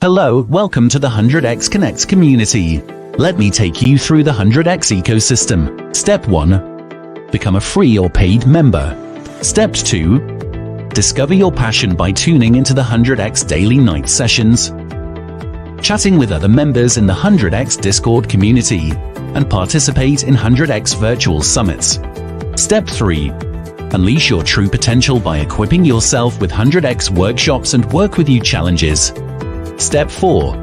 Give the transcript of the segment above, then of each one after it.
Hello, welcome to the 100x Connects community. Let me take you through the 100x ecosystem. Step 1. Become a free or paid member. Step 2. Discover your passion by tuning into the 100x daily night sessions, chatting with other members in the 100x Discord community, and participate in 100x virtual summits. Step 3. Unleash your true potential by equipping yourself with 100x workshops and work with you challenges. Step 4.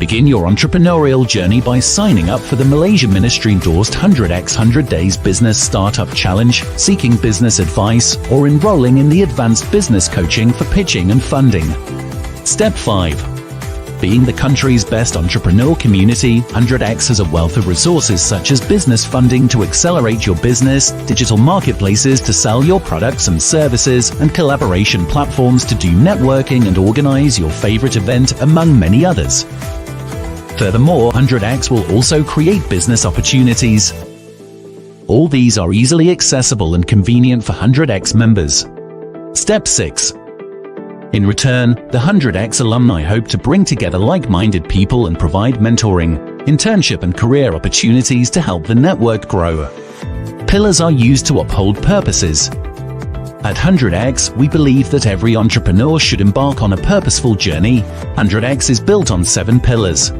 Begin your entrepreneurial journey by signing up for the Malaysia Ministry-endorsed 100x 100 Days Business Startup Challenge, seeking business advice, or enrolling in the advanced business coaching for pitching and funding. Step 5. Being the country's best entrepreneur community, 100x has a wealth of resources such as business funding to accelerate your business, digital marketplaces to sell your products and services, and collaboration platforms to do networking and organize your favorite event, among many others. Furthermore, 100x will also create business opportunities. All these are easily accessible and convenient for 100x members. Step 6. In return, the 100x alumni hope to bring together like-minded people and provide mentoring, internship and career opportunities to help the network grow. Pillars are used to uphold purposes. At 100x, we believe that every entrepreneur should embark on a purposeful journey. 100x is built on 7 pillars: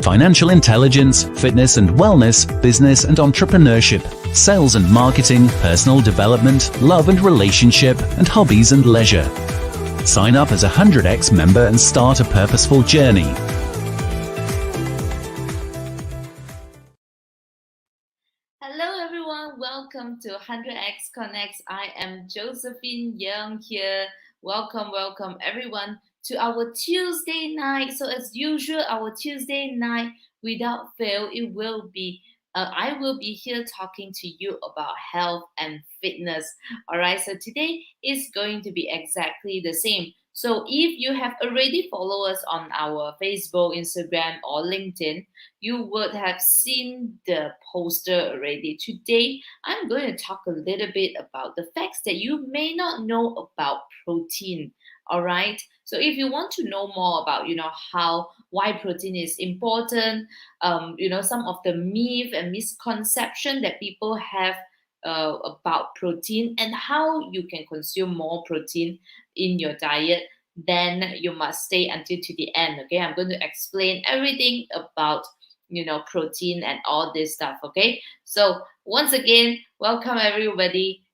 financial intelligence, fitness and wellness, business and entrepreneurship, sales and marketing, personal development, love and relationship, and hobbies and leisure. Sign up as a 100x member and start a purposeful journey. Hello everyone, welcome to 100x Connects. I am Josephine Young here. Welcome everyone to our Tuesday night. So as usual, our Tuesday night, without fail, I will be here talking to you about health and fitness. All right, so today is going to be exactly the same. So if you have already followed us on our Facebook, Instagram, or LinkedIn, you would have seen the poster already. Today, I'm going to talk a little bit about the facts that you may not know about protein. All right. So if you want to know more about, why protein is important, some of the myth and misconception that people have about protein and how you can consume more protein in your diet, then you must stay until to the end. Okay, I'm going to explain everything about protein and all this stuff. Okay, so once again, welcome everybody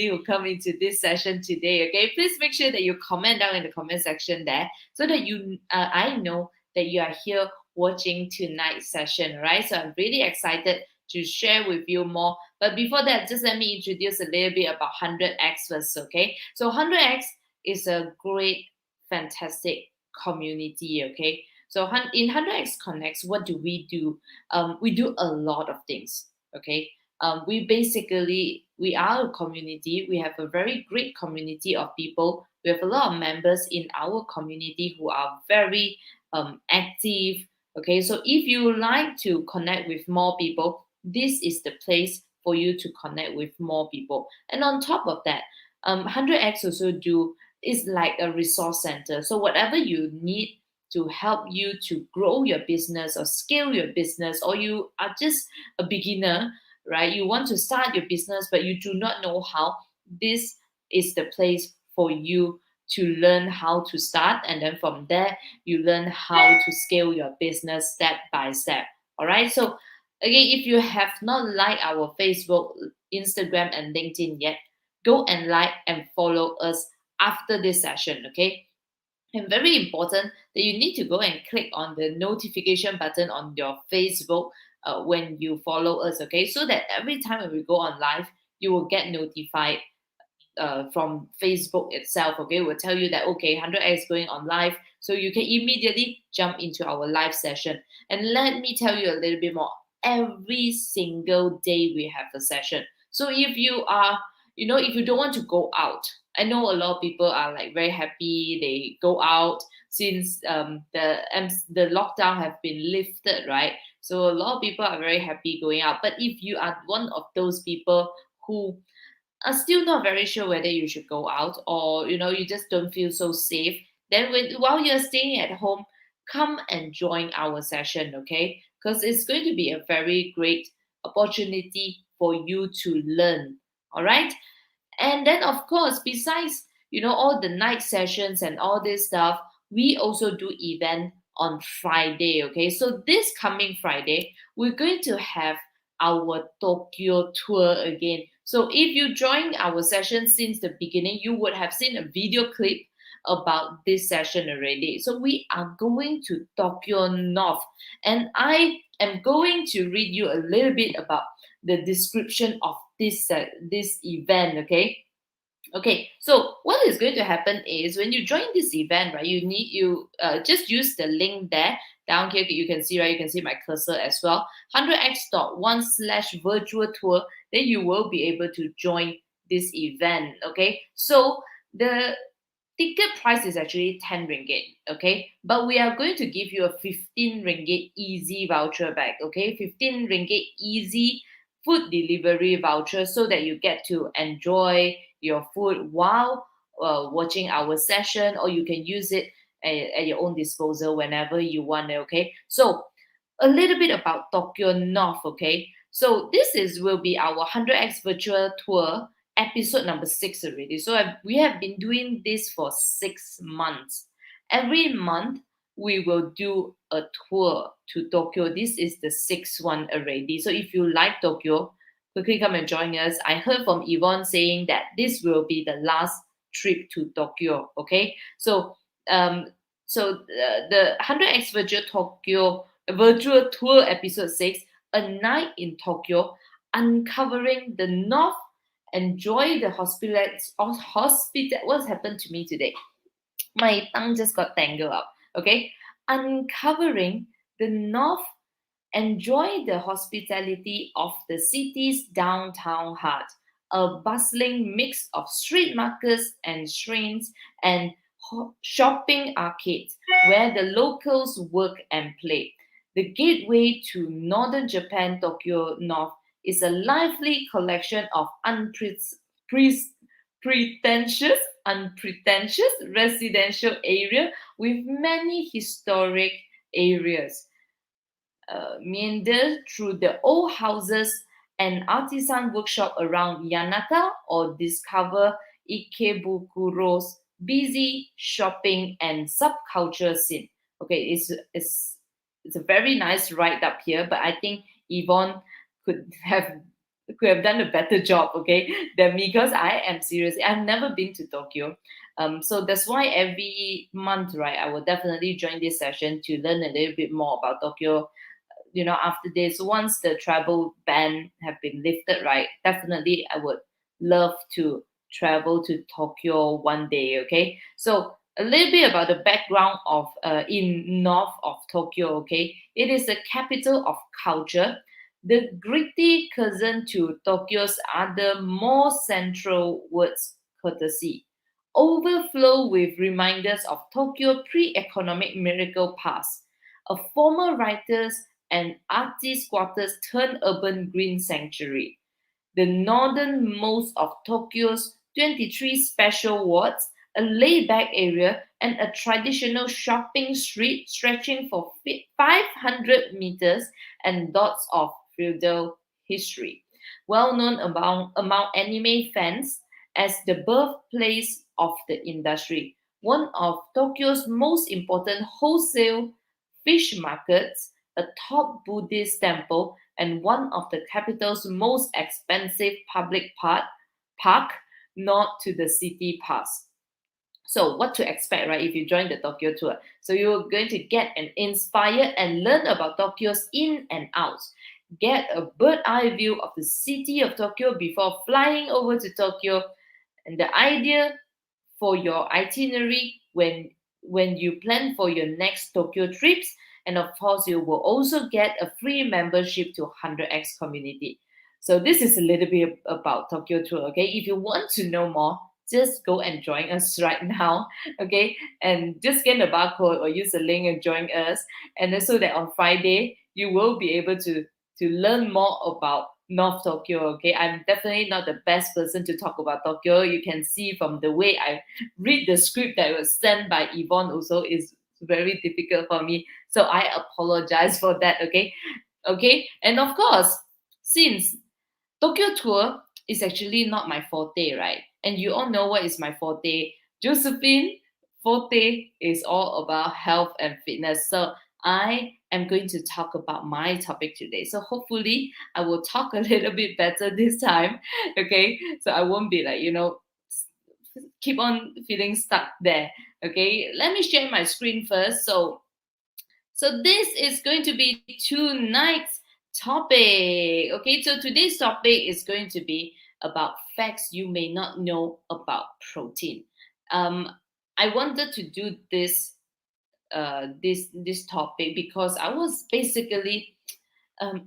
who come into this session today. Okay, please make sure that you comment down in the comment section there so that I know that you are here watching tonight's session. Right, so I'm really excited to share with you more. But before that, just let me introduce a little bit about 100x first. Okay, so 100x is a great, fantastic community. Okay, so in 100x Connects, what do? We do a lot of things. Okay, we are a community. We have a very great community of people. We have a lot of members in our community who are very active. Okay, so if you like to connect with more people, this is the place for you to connect with more people. And on top of that, 100x also is like a resource center. So whatever you need to help you to grow your business or scale your business, or you are just a beginner, right? You want to start your business, but you do not know how. This is the place for you to learn how to start. And then from there, you learn how to scale your business step by step. All right. So again, if you have not liked our Facebook, Instagram, and LinkedIn yet, go and like and follow us after this session. Okay. And very important that you need to go and click on the notification button on your Facebook when you follow us, okay? So that every time when we go on live, you will get notified from Facebook itself, okay? We'll tell you that, okay, 100x is going on live, so you can immediately jump into our live session. And let me tell you a little bit more. Every single day we have a session. So if you are, if you don't want to go out, I know a lot of people are like very happy they go out since the lockdown have been lifted, right? So a lot of people are very happy going out. But if you are one of those people who are still not very sure whether you should go out, or you just don't feel so safe, then while you're staying at home, come and join our session, okay? Because it's going to be a very great opportunity for you to learn. All right. And then, of course, besides all the night sessions and all this stuff, we also do event on Friday. Okay, so this coming Friday, we're going to have our Tokyo tour again. So if you joined our session since the beginning, you would have seen a video clip about this session already. So we are going to Tokyo North, and I am going to read you a little bit about the description of this event. Okay, so what is going to happen is when you join this event, right, you just use the link there down here. You can see, right, you can see my cursor as well, 100x.1/virtual tour. Then you will be able to join this event. Okay, so the ticket price is actually 10 ringgit, okay? But we are going to give you a 15 ringgit easy voucher back, okay? 15 ringgit easy food delivery voucher, so that you get to enjoy your food while watching our session, or you can use it at your own disposal whenever you want, okay? So a little bit about Tokyo North, okay? So will be our 100x virtual tour episode number 6 already. So we have been doing this for 6 months. Every month we will do a tour to Tokyo. This is the 6th one already. So if you like Tokyo, quickly come and join us. I heard from Yvonne saying that this will be the last trip to Tokyo. Okay, so the 100x virtual tour episode 6, a night in Tokyo, uncovering the North. Enjoy the what's happened to me today? My tongue just got tangled up. Okay, uncovering the North. Enjoy the hospitality of the city's downtown heart, a bustling mix of street markets and shrines and shopping arcades where the locals work and play. The gateway to northern Japan, Tokyo North, is a lively collection of unpretentious residential area with many historic areas. Meander through the old houses and artisan workshop around Yanaka, or discover Ikebukuro's busy shopping and subculture scene. Okay, it's a very nice write up here, but I think Yvonne could have done a better job, okay, than me, because I am serious. I've never been to Tokyo. So that's why every month, right, I will definitely join this session to learn a little bit more about Tokyo. After this, once the travel ban have been lifted, right, definitely I would love to travel to Tokyo one day. Okay, so a little bit about the background of in north of Tokyo. Okay, it is the capital of culture, the gritty cousin to Tokyo's other more central words, courtesy, overflow with reminders of Tokyo pre-economic miracle past, a former writers and artist quarters turned urban green sanctuary, the northernmost of Tokyo's 23 special wards, a laid-back area, and a traditional shopping street stretching for 500 meters and dots of feudal history. Well known among anime fans as the birthplace of the industry, one of Tokyo's most important wholesale fish markets, a top Buddhist temple, and one of the capital's most expensive public park north to the city pass. So what to expect, right, if you join the Tokyo tour? So you're going to get an inspire and learn about Tokyo's in and outs. Get a bird eye view of the city of Tokyo before flying over to Tokyo. And the idea for your itinerary when you plan for your next Tokyo trips. And of course, you will also get a free membership to 100x community. So this is a little bit about Tokyo tour. Okay, if you want to know more, just go and join us right now. Okay, and just scan the barcode or use the link and join us. And then so that on Friday you will be able to learn more about North Tokyo. Okay, I'm definitely not the best person to talk about Tokyo. You can see from the way I read the script that was sent by Yvonne also is very difficult for me. So I apologize for that. Okay, and of course, since Tokyo tour is actually not my forte, right? And you all know what is my forte. Josephine forte is all about health and fitness. So I am going to talk about my topic today. So hopefully I will talk a little bit better this time. Okay. So I won't be like, keep on feeling stuck there. Okay. Let me share my screen first. So this is going to be tonight's topic. Okay, so today's topic is going to be about facts you may not know about protein. Um, I wanted to do this topic because I was basically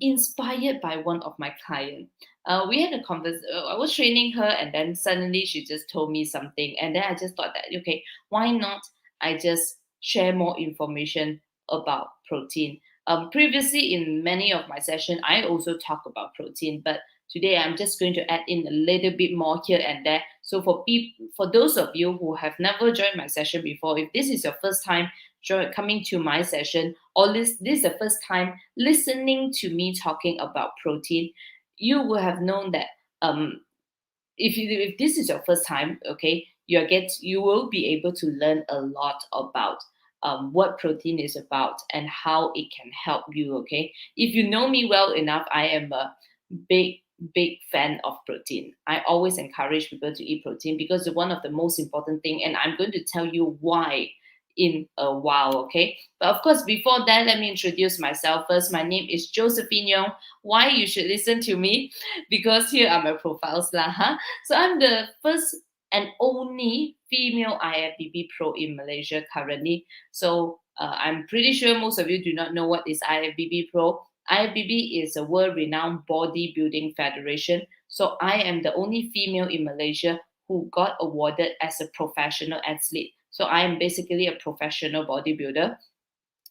inspired by one of my clients. We had a conversation. I was training her, and then suddenly she just told me something, and then I just thought that okay, why not? I just share more information about protein. Previously, in many of my sessions, I also talk about protein, but today I'm just going to add in a little bit more here and there. So for those of you who have never joined my session before, if this is your first time coming to my session, or this is the first time listening to me talking about protein, you will have known that if this is your first time, okay, you will be able to learn a lot about what protein is about and how it can help you. Okay, if you know me well enough, I am a big big fan of protein. I always encourage people to eat protein because it's one of the most important thing, and I'm going to tell you why in a while. Okay, but of course before that, let me introduce myself first. My name is Josephine Yong. Why you should listen to me? Because here are my profiles lah. So I'm the first and only female IFBB pro in Malaysia currently. So I'm pretty sure most of you do not know what is IFBB pro. IFBB is a world-renowned bodybuilding federation. So I am the only female in Malaysia who got awarded as a professional athlete. So I am basically a professional bodybuilder.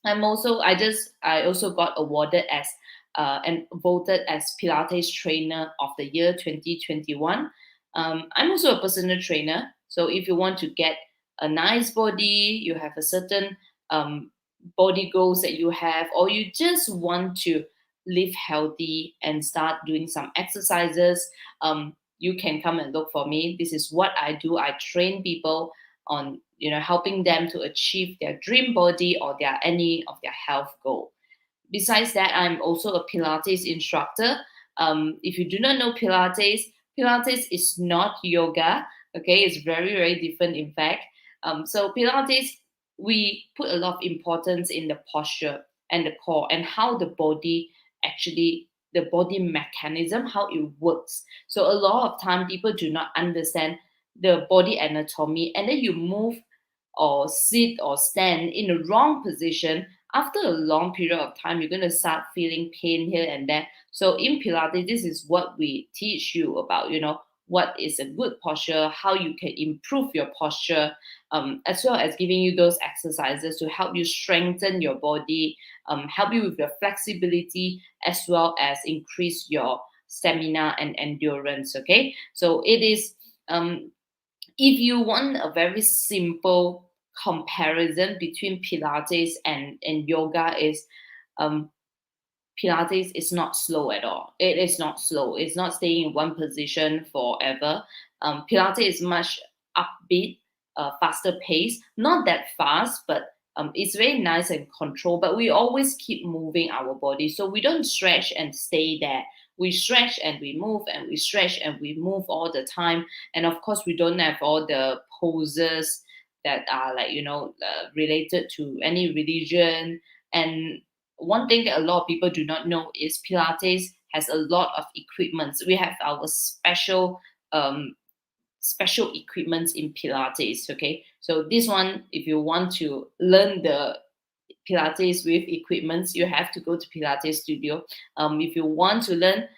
I also got awarded as and voted as Pilates trainer of the year 2021. I'm also a personal trainer. So if you want to get a nice body, you have a certain um, body goals that you have, or you just want to live healthy and start doing some exercises, you can come and look for me. This is what I do. I train people on helping them to achieve their dream body or any of their health goal. Besides that, I'm also a Pilates instructor. If you do not know Pilates is not yoga. Okay, it's very very different. In fact, so Pilates, we put a lot of importance in the posture and the core and how the body actually the body mechanism, how it works. So a lot of time people do not understand the body anatomy, and then you move or sit or stand in the wrong position. After a long period of time, you're going to start feeling pain here and there. So in Pilates, this is what we teach you about, what is a good posture, how you can improve your posture, as well as giving you those exercises to help you strengthen your body, help you with your flexibility, as well as increase your stamina and endurance. Okay, so it is if you want a very simple comparison between Pilates and yoga is Pilates is not slow at all. It is not slow. It's not staying in one position forever. Pilates is much upbeat, faster pace. Not that fast, but it's very nice and controlled. But we always keep moving our body, so we don't stretch and stay there. We stretch and we move, and we stretch and we move all the time. And of course, we don't have all the poses that are like related to any religion. And one thing that a lot of people do not know is Pilates has a lot of equipments. We have our special equipments in Pilates. Okay, so this one, if you want to learn the Pilates with equipments, you have to go to Pilates studio. If you want to learn,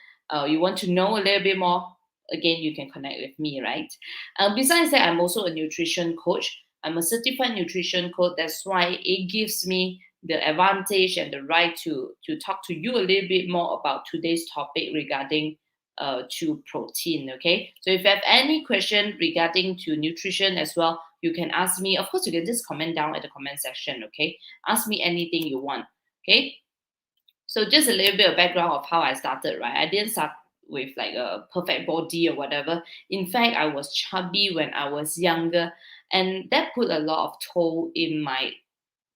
you want to know a little bit more, again, you can connect with me, right? Besides that, I'm also a nutrition coach. I'm a certified nutrition coach. That's why it gives me the advantage and the right to talk to you a little bit more about today's topic regarding to protein. Okay, so if you have any question regarding to nutrition as well, you can ask me. Of course, you can just comment down at the comment section. Okay, ask me anything you want. Okay, so just a little bit of background of how I started, right? I didn't start with like a perfect body or whatever. In fact, I was chubby when I was younger, and that put a lot of toll in my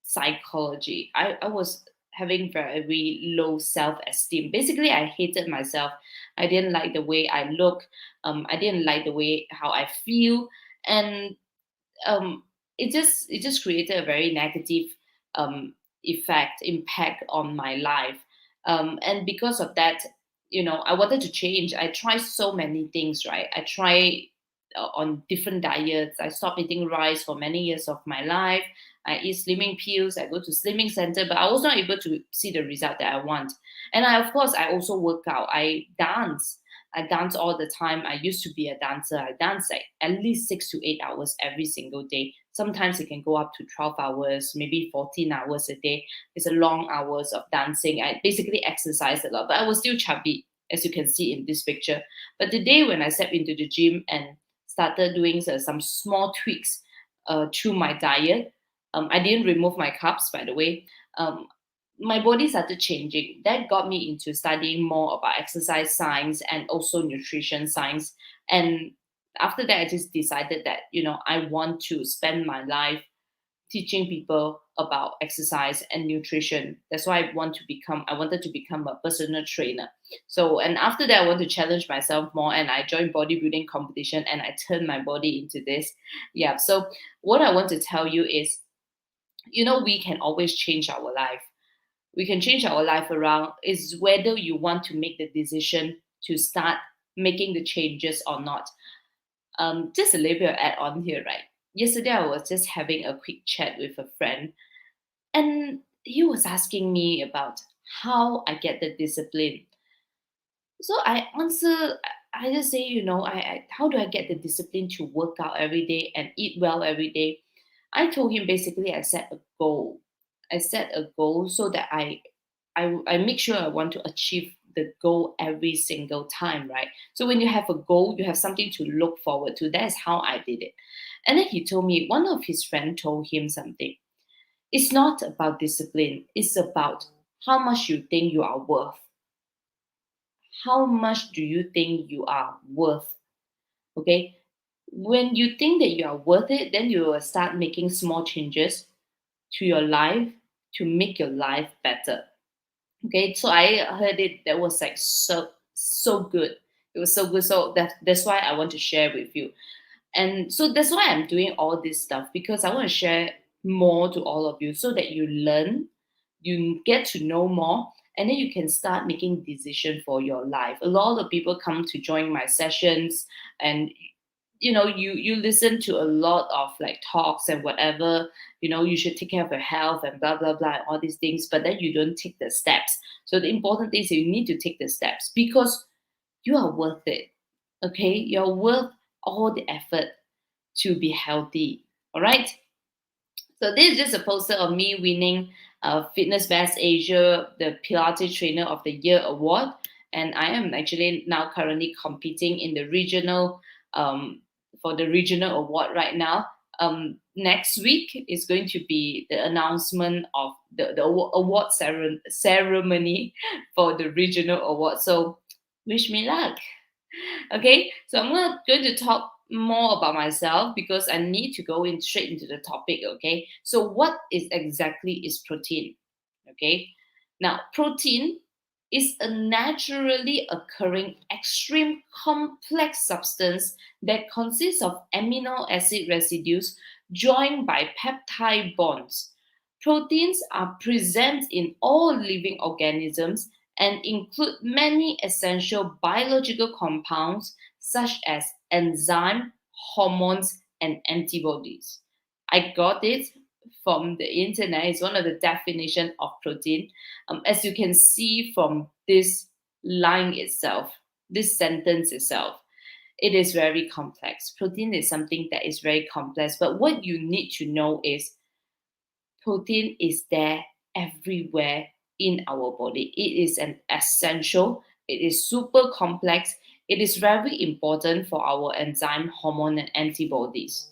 psychology. I was having very low self-esteem. Basically, I hated myself. I didn't like the way I look. I didn't like the way how I feel, and um, it just created a very negative um, impact on my life. And because of that, I wanted to change. I tried so many things, right? I tried on different diets. I stopped eating rice for many years of my life. I eat slimming pills. I go to slimming center, but I was not able to see the result that I want. And of course, I also work out. I dance. I dance all the time. I used to be a dancer. I dance like at least 6 to 8 hours every single day. Sometimes it can go up to 12 hours, maybe 14 hours a day. It's a long hours of dancing. I basically exercise a lot, but I was still chubby, as you can see in this picture. But the day when I stepped into the gym and started doing some small tweaks to my diet, I didn't remove my carbs, by the way. My body started changing. That got me into studying more about exercise science and also nutrition science. And after that, I just decided that, I want to spend my life teaching people about exercise and nutrition. That's why I wanted to become a personal trainer. So, and after that, I want to challenge myself more, and I joined bodybuilding competition and I turned my body into this. Yeah. So what I want to tell you is, we can always change our life. We can change our life around. Is whether you want to make the decision to start making the changes or not. Just a little bit of add on here, right? Yesterday I was just having a quick chat with a friend, and he was asking me about how I get the discipline. So I answer, I just say, how do I get the discipline to work out every day and eat well every day? I told him basically I set a goal. I set a goal so that I make sure I want to achieve the goal every single time, right? So when you have a goal, you have something to look forward to. That's how I did it. And then he told me, one of his friends told him something. It's not about discipline, it's about how much you think you are worth. How much do you think you are worth? Okay. When you think that you are worth it, then you will start making small changes to your life to make your life better. Okay, so I heard it. That was like so good. It was so good. So that's why I want to share with you. And so that's why I'm doing all this stuff, because I want to share more to all of you so that you learn, you get to know more, and then you can start making decision for your life. A lot of people come to join my sessions, and you listen to a lot of like talks and whatever. You should take care of your health and blah blah blah, all these things, but then you don't take the steps. So the important thing is you need to take the steps, because you are worth it. Okay, you're worth all the effort to be healthy. All right. So this is just a poster of me winning Fitness Best Asia, the Pilates Trainer of the Year award, and I am actually now currently competing in the regional for the regional award right now. Next week is going to be the announcement of the award ceremony for the regional award. So wish me luck. Okay, so I'm not going to talk more about myself because I need to go in straight into the topic. Okay, so what is exactly is protein? Okay, now protein is a naturally occurring extreme complex substance that consists of amino acid residues joined by peptide bonds. Proteins are present in all living organisms and include many essential biological compounds such as enzyme, hormones, and antibodies. I got it from the internet. It's one of the definition of protein. As you can see from this line itself, this sentence itself, it is very complex. Protein is something that is very complex, but what you need to know is protein is there everywhere in our body. It is an essential. It is super complex. It is very important for our enzyme, hormone, and antibodies.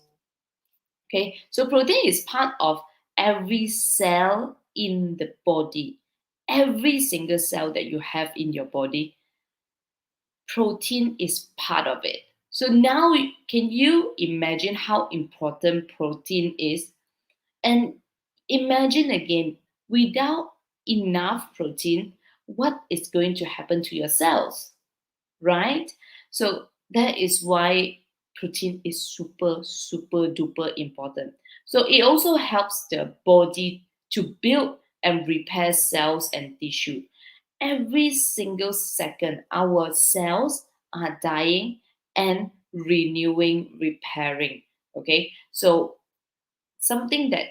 Okay, so protein is part of every cell in the body. Every single cell that you have in your body, protein is part of it. So now, can you imagine how important protein is? And imagine again, without enough protein, what is going to happen to your cells, right? So that is why protein is super, super duper important. So it also helps the body to build and repair cells and tissue. Every single second, our cells are dying and renewing, repairing. Okay, so something that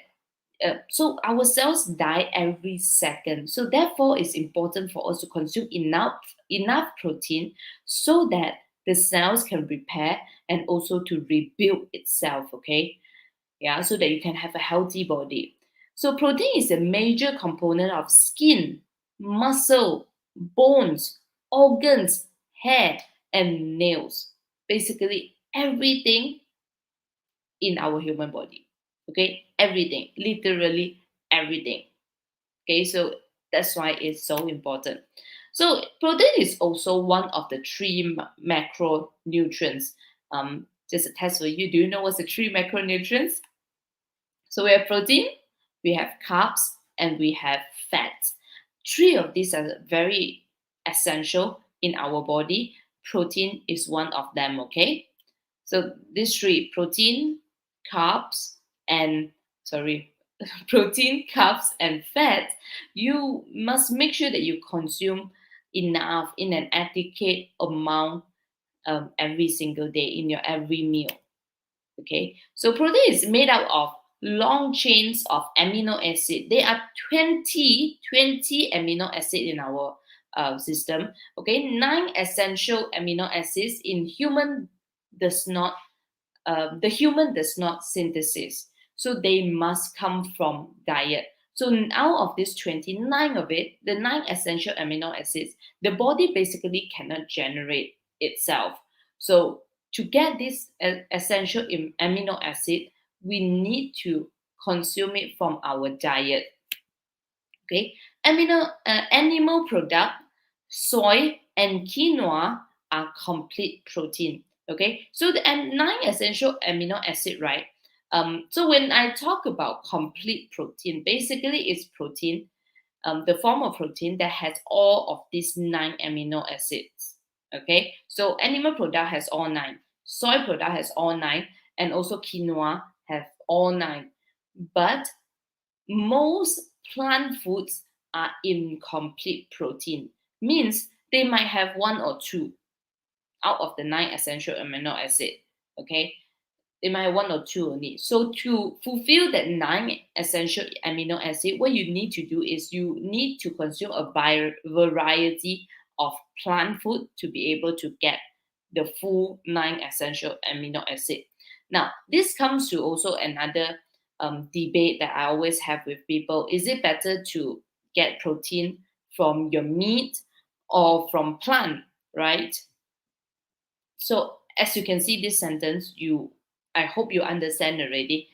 so our cells die every second. So therefore, it's important for us to consume enough protein so that the cells can repair and also to rebuild itself. Okay, yeah, so that you can have a healthy body. So protein is a major component of skin, muscle, bones, organs, hair, and nails. Basically, everything in our human body. Okay, everything, literally everything. Okay, so that's why it's so important. So protein is also one of the three macronutrients. Just a test for you. Do you know what's the three macronutrients? So we have protein, we have carbs, and we have fats. Three of these are very essential in our body. Protein is one of them, okay? So these three, protein, carbs, and sorry, protein, carbs, and fat, you must make sure that you consume enough in an adequate amount every single day in your every meal. Okay, so protein is made up of long chains of amino acid. There are 20 amino acid in our system. Okay, 9 essential amino acids in human does not the human does not synthesis, so they must come from diet. So out of this 29 of it, the 9 essential amino acids, the body basically cannot generate itself. So to get this essential amino acid, we need to consume it from our diet. Okay, animal product, soy and quinoa are complete protein. Okay, so the 9 essential amino acid, right? So when I talk about complete protein, basically it's protein, the form of protein that has all of these 9 amino acids. Okay, so animal product has all 9, soy product has all 9, and also quinoa have all 9. But most plant foods are incomplete protein, means they might have 1 or 2 out of the 9 essential amino acid. Okay, they might have 1 or 2 only. So to fulfill that 9 essential amino acid, what you need to do is you need to consume a variety of plant food to be able to get the full 9 essential amino acid. Now this comes to also another debate that I always have with people. Is it better to get protein from your meat or from plant, right? So as you can see this sentence, I hope you understand already.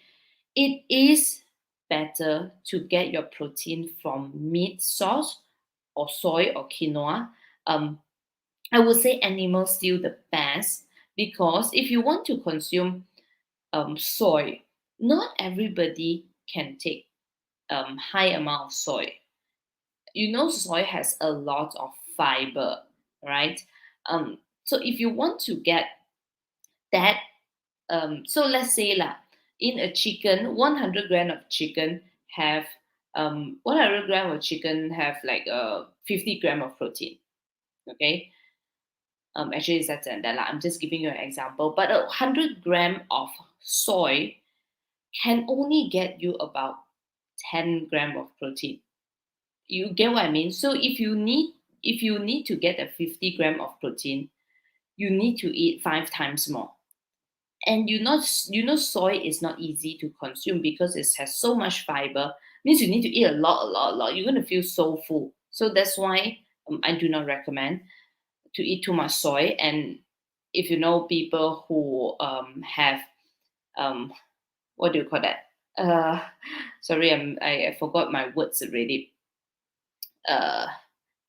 It is better to get your protein from meat source or soy or quinoa. I would say animal still the best, because if you want to consume soy, not everybody can take high amount of soy. You know, soy has a lot of fiber, right? So if you want to get that, so let's say lah, in a chicken, 100 gram of chicken have 100 gram of chicken have like 50 gram of protein. Okay, actually it's less than that lah. I'm just giving you an example. But 100 gram of soy can only get you about 10 gram of protein. You get what I mean? So if you need to get a 50 gram of protein, you need to eat 5 times more. And soy is not easy to consume because it has so much fiber. Means you need to eat a lot. You're going to feel so full. So that's why I do not recommend. to eat too much soy. And if you know people who have what do you call that? Sorry, I forgot my words already. Uh,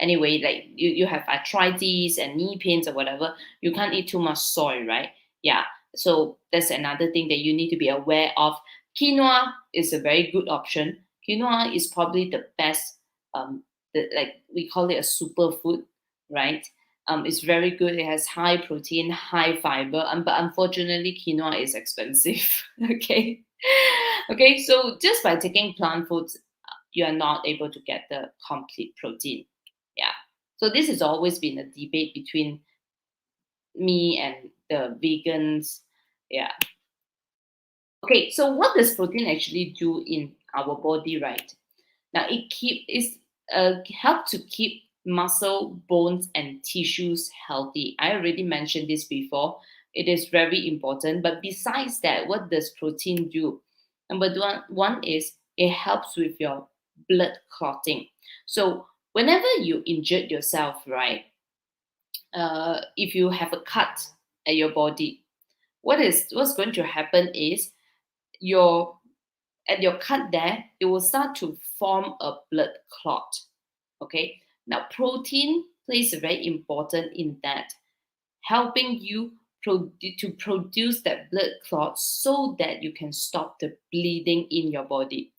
anyway, like you have arthritis and knee pains or whatever, you can't eat too much soy, right? Yeah. So that's another thing that you need to be aware of. Quinoa is a very good option. Quinoa is probably the best, like we call it a superfood, right? It's very good. It has high protein, high fiber, but unfortunately, quinoa is expensive. Okay, okay. So just by taking plant foods, you are not able to get the complete protein. Yeah. So this has always been a debate between me and the vegans. Yeah. Okay. So what does protein actually do in our body, right? Now it help to keep muscle, bones, and tissues healthy. I already mentioned this before. It is very important. But besides that, what does protein do? Number one is it helps with your blood clotting. So whenever you injured yourself, right? If you have a cut at your body, what's going to happen is your at your cut there, it will start to form a blood clot. Okay. Now, protein plays a very important in that, helping you to produce that blood clot so that you can stop the bleeding in your body.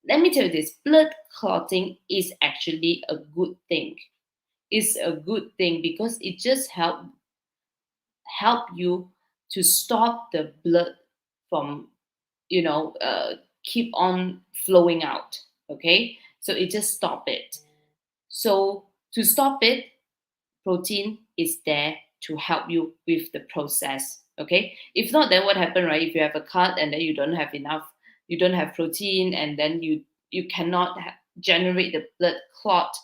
Let me tell you this: blood clotting is actually a good thing. It's a good thing because it just help you to stop the blood from keep on flowing out. Okay, so it just stop it. So to stop it, protein is there to help you with the process. Okay, if not, then what happen, right? If you have a cut and then you don't have enough, you don't have protein, and then you cannot generate the blood clot,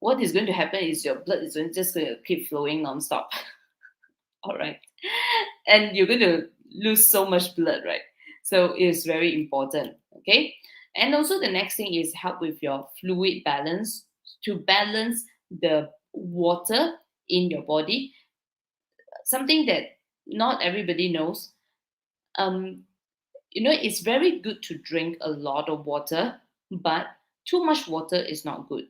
what is going to happen is your blood is just going to keep flowing non-stop. All right, and you're going to lose so much blood, right? So it's very important. Okay, and also the next thing is help with your fluid balance, to balance the water in your body. Something that not everybody knows. um it's very good to drink a lot of water, but too much water is not good.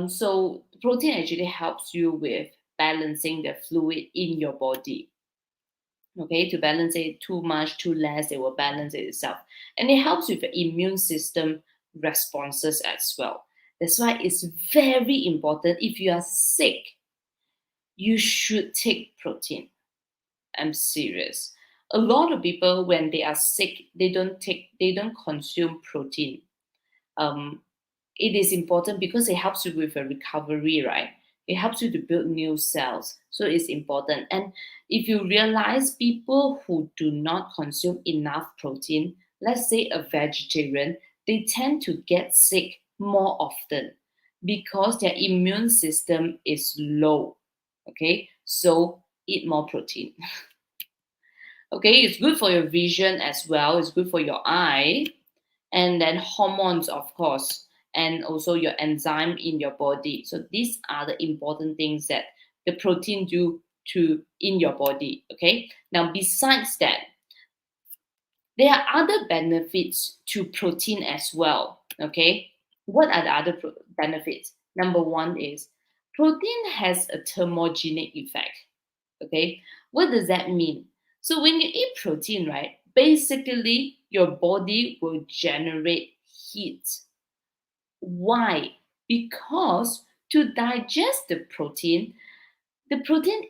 So protein actually helps you with balancing the fluid in your body. Okay, to balance it, too much, too less, it will balance it itself. And it helps with the immune system responses as well. That's why it's very important. If you are sick, you should take protein. I'm serious. A lot of people, when they are sick, they don't consume protein. um, it is important because it helps you with a recovery, right? It helps you to build new cells. So it's important. And if you realize people who do not consume enough protein, let's say a vegetarian, they tend to get sick more often because their immune system is low. Okay, so eat more protein. Okay, it's good for your vision as well, it's good for your eye, and then hormones, of course, and also your enzyme in your body. So these are the important things that the protein do to in your body. Okay, now besides that, there are other benefits to protein as well. Okay, what are the other benefits? Number one is protein has a thermogenic effect. Okay, what does that mean? So when you eat protein, right, basically your body will generate heat. Why? Because to digest the protein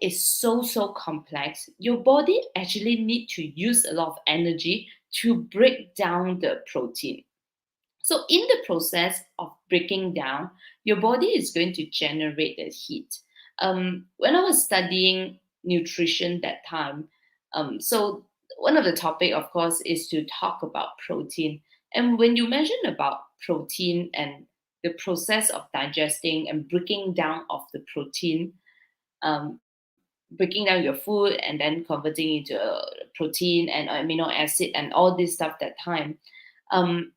is so complex. Your body actually need to use a lot of energy to break down the protein. So in the process of breaking down, your body is going to generate the heat. When I was studying nutrition that time, so one of the topic, of course, is to talk about protein. And when you mention about protein and the process of digesting and breaking down of the protein, um, breaking down your food and then converting into protein and amino acid and all this stuff that time. Um,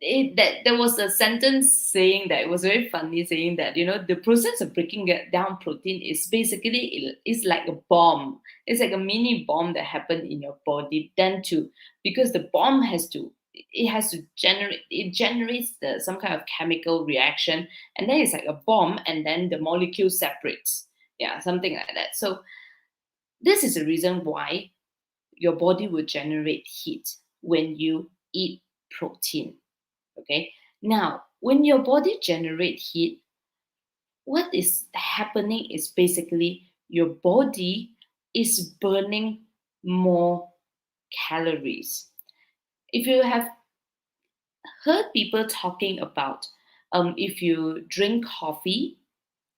there was a sentence saying that, it was very funny, saying that, the process of breaking down protein is basically, it's like a bomb. It's like a mini bomb that happened in your body. Then to Because the bomb has to generate, it generates some kind of chemical reaction, and then it's like a bomb, and then the molecule separates. Yeah, something like that. So this is the reason why your body will generate heat when you eat protein. Okay. Now, when your body generate heat, what is happening is basically your body is burning more calories. If you have heard people talking about, if you drink coffee,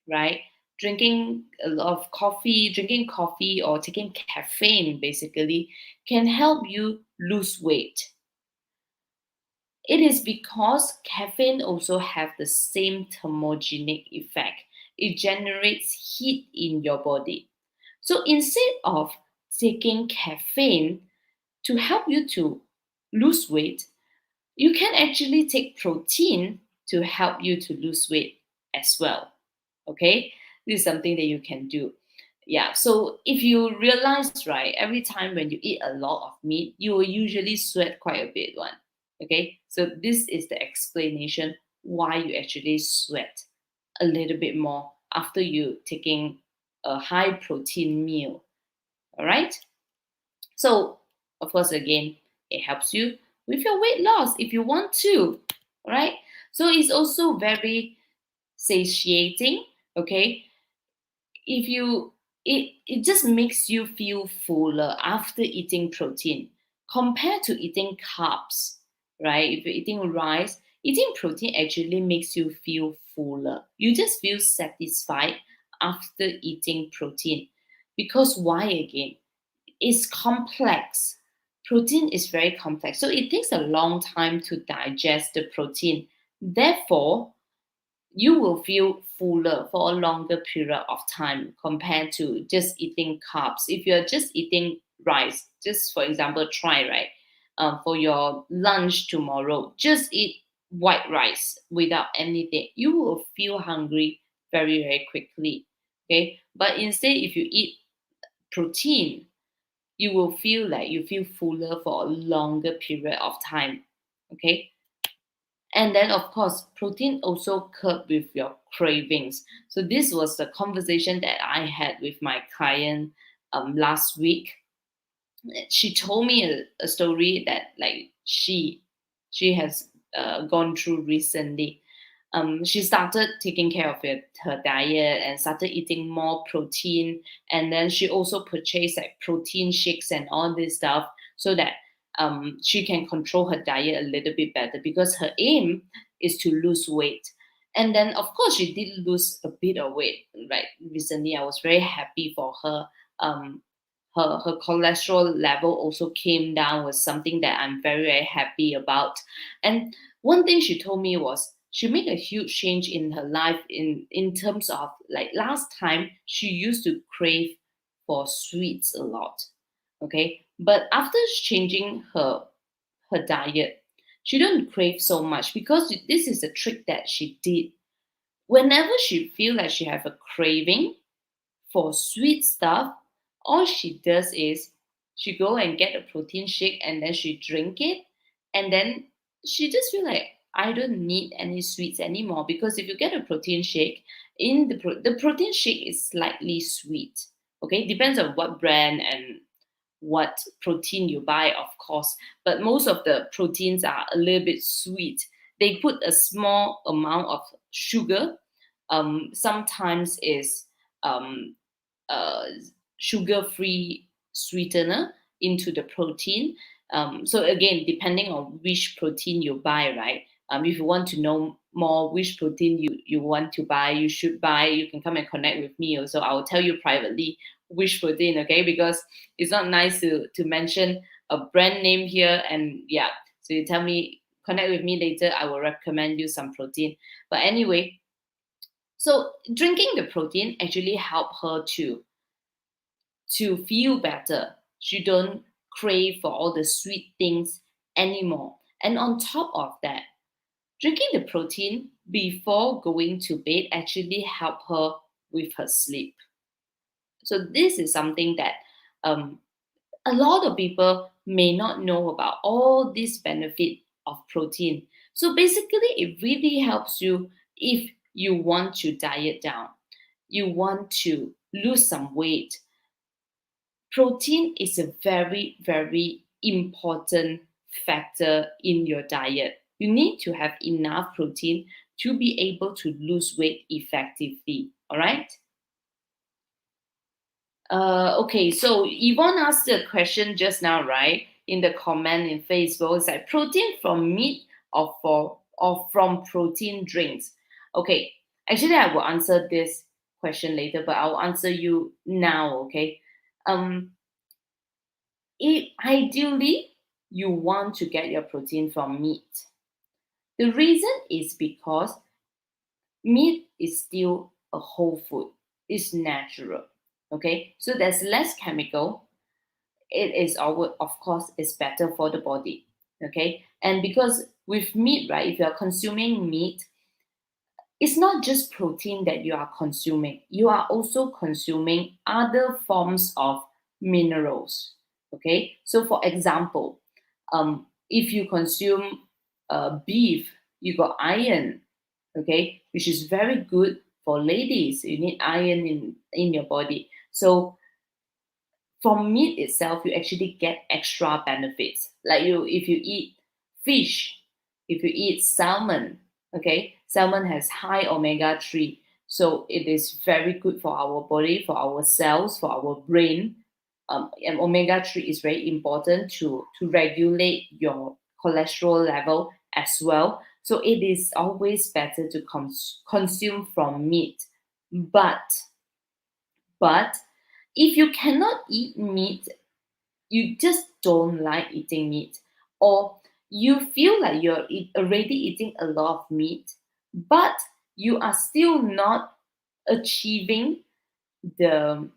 right? Drinking coffee or taking caffeine basically can help you lose weight. It is because caffeine also have the same thermogenic effect. It generates heat in your body. So instead of taking caffeine to help you to lose weight, you can actually take protein to help you to lose weight as well. Okay? This is something that you can do. Yeah, so if you realize, right, every time when you eat a lot of meat, you will usually sweat quite a bit one. Okay, so this is the explanation why you actually sweat a little bit more after you taking a high protein meal. All right, so of course, again, it helps you with your weight loss if you want to. All right, so it's also very satiating. Okay, if you it just makes you feel fuller after eating protein compared to eating carbs, right? If you're eating rice, eating protein actually makes you feel fuller. You just feel satisfied after eating protein. Because why again? It's complex. Protein is very complex, so it takes a long time to digest the protein. Therefore, you will feel fuller for a longer period of time compared to just eating carbs. If you're just eating rice, just for example, try, right? For your lunch tomorrow, just eat white rice without anything. You will feel hungry very, very quickly. Okay. But instead, if you eat protein, you will feel like you feel fuller for a longer period of time. Okay. And then, of course, protein also curb with your cravings. So this was the conversation that I had with my client last week. She told me a story that like she has gone through recently. She started taking care of her diet and started eating more protein, and then she also purchased like protein shakes and all this stuff so that she can control her diet a little bit better, because her aim is to lose weight. And then of course she did lose a bit of weight right recently. I was very happy for her. Her cholesterol level also came down, was something that I'm very, very happy about. And one thing she told me was she made a huge change in her life in terms of, like, last time she used to crave for sweets a lot. Okay, but after changing her diet, she don't crave so much, because this is a trick that she did. Whenever she feel like she have a craving for sweet stuff, all she does is she go and get a protein shake and then she drink it, and then she just feel like, I don't need any sweets anymore. Because if you get a protein shake, in the protein shake is slightly sweet. Okay, depends on what brand and what protein you buy, of course, but most of the proteins are a little bit sweet. They put a small amount of sugar. Sometimes is um, uh, sugar-free sweetener into the protein. So again, depending on which protein you buy, right? If you want to know more which protein you want to buy, you should buy. You can come and connect with me. Also, I will tell you privately which protein. Okay, because it's not nice to mention a brand name here. And yeah, so you tell me, connect with me later. I will recommend you some protein. But anyway, so drinking the protein actually help her to feel better. She don't crave for all the sweet things anymore. And on top of that, Drinking the protein before going to bed actually help her with her sleep. So this is something that um, a lot of people may not know about all this benefit of protein. So basically, it really helps you if you want to diet down, you want to lose some weight. Protein is a very, very important factor in your diet. You need to have enough protein to be able to lose weight effectively. All right. Okay, so Yvonne asked a question just now, right? In the comment in Facebook, it's like protein from meat or from protein drinks. Okay, actually, I will answer this question later, but I'll answer you now. Okay, um, ideally you want to get your protein from meat. The reason is because meat is still a whole food. It's natural. Okay, so there's less chemical. It is our, of course, is better for the body. Okay, and because with meat, right, if you are consuming meat, it's not just protein that you are consuming, you are also consuming other forms of minerals. Okay, so for example, if you consume beef, you got iron. Okay, which is very good for ladies. You need iron in your body. So from meat itself, you actually get extra benefits. Like you, if you eat fish, if you eat salmon, okay, salmon has high omega-3, so it is very good for our body, for our cells, for our brain. And omega-3 is very important to regulate your cholesterol level as well. So it is always better to consume from meat. But if you cannot eat meat, you just don't like eating meat, or you feel like you're already eating a lot of meat, but you are still not achieving the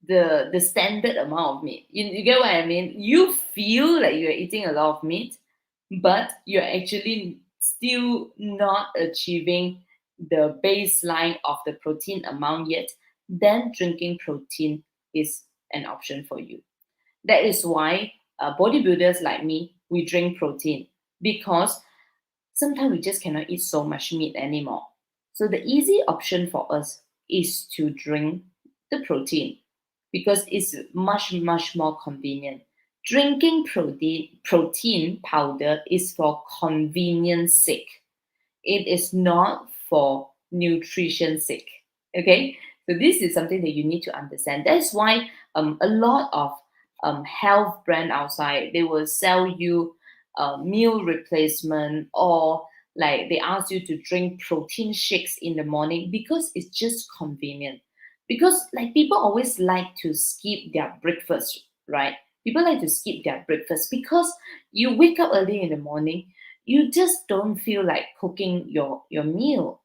the standard amount of meat. You get what I mean? You feel like you're eating a lot of meat, but you're actually still not achieving the baseline of the protein amount yet, then drinking protein is an option for you. That is why bodybuilders like me, we drink protein because sometimes we just cannot eat so much meat anymore. So the easy option for us is to drink the protein because it's much, much more convenient. Drinking protein powder is for convenience sake. It is not for nutrition sake. Okay, so this is something that you need to understand. That's why a lot of health brand outside, they will sell you meal replacement, or like they ask you to drink protein shakes in the morning because it's just convenient. Because like people always like to skip their breakfast, right? People like to skip their breakfast because you wake up early in the morning, you just don't feel like cooking your meal,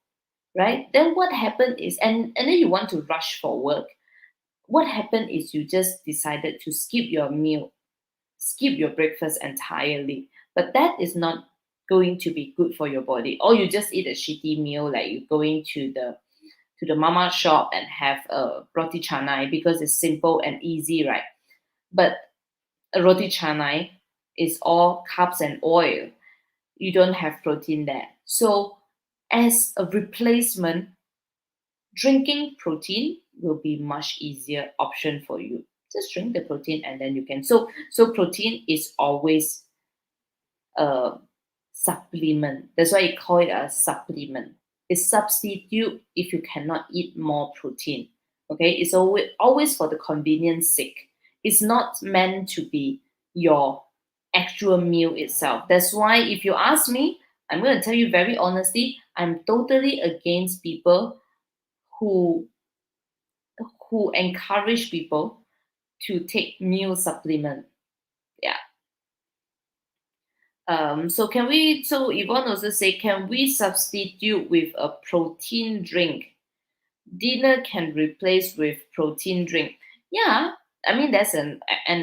right? Then what happened is, and then you want to rush for work. What happened is you just decided to skip your meal, skip your breakfast entirely, but that is not going to be good for your body. Or you just eat a shitty meal, like you going to the mama shop and have a roti canai because it's simple and easy, right? But a roti canai is all carbs and oil. You don't have protein there. So, as a replacement, drinking protein will be much easier option for you. Just drink the protein and then you can. So protein is always a supplement. That's why you call it a supplement. It's substitute if you cannot eat more protein. Okay, it's always for the convenience sake. It's not meant to be your actual meal itself. That's why if you ask me, I'm going to tell you very honestly, I'm totally against people who encourage people to take meal supplement. Yeah. So can we? So Yvonne also say, can we substitute with a protein drink? Dinner can replace with protein drink. Yeah, I mean that's an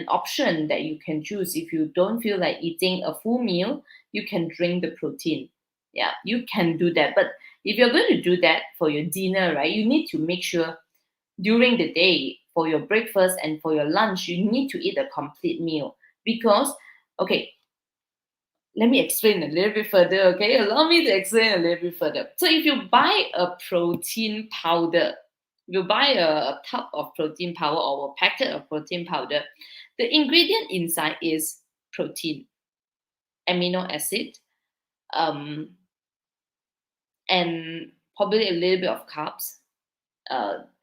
option that you can choose. If you don't feel like eating a full meal, you can drink the protein. Yeah, you can do that. But if you're going to do that for your dinner, right, you need to make sure during the day for your breakfast and for your lunch, you need to eat a complete meal. Because, okay, let me explain a little bit further, okay? Allow me to explain a little bit further. So if you buy a protein powder, you buy a tub of protein powder or a packet of protein powder, the ingredient inside is protein, amino acid, um, and probably a little bit of carbs,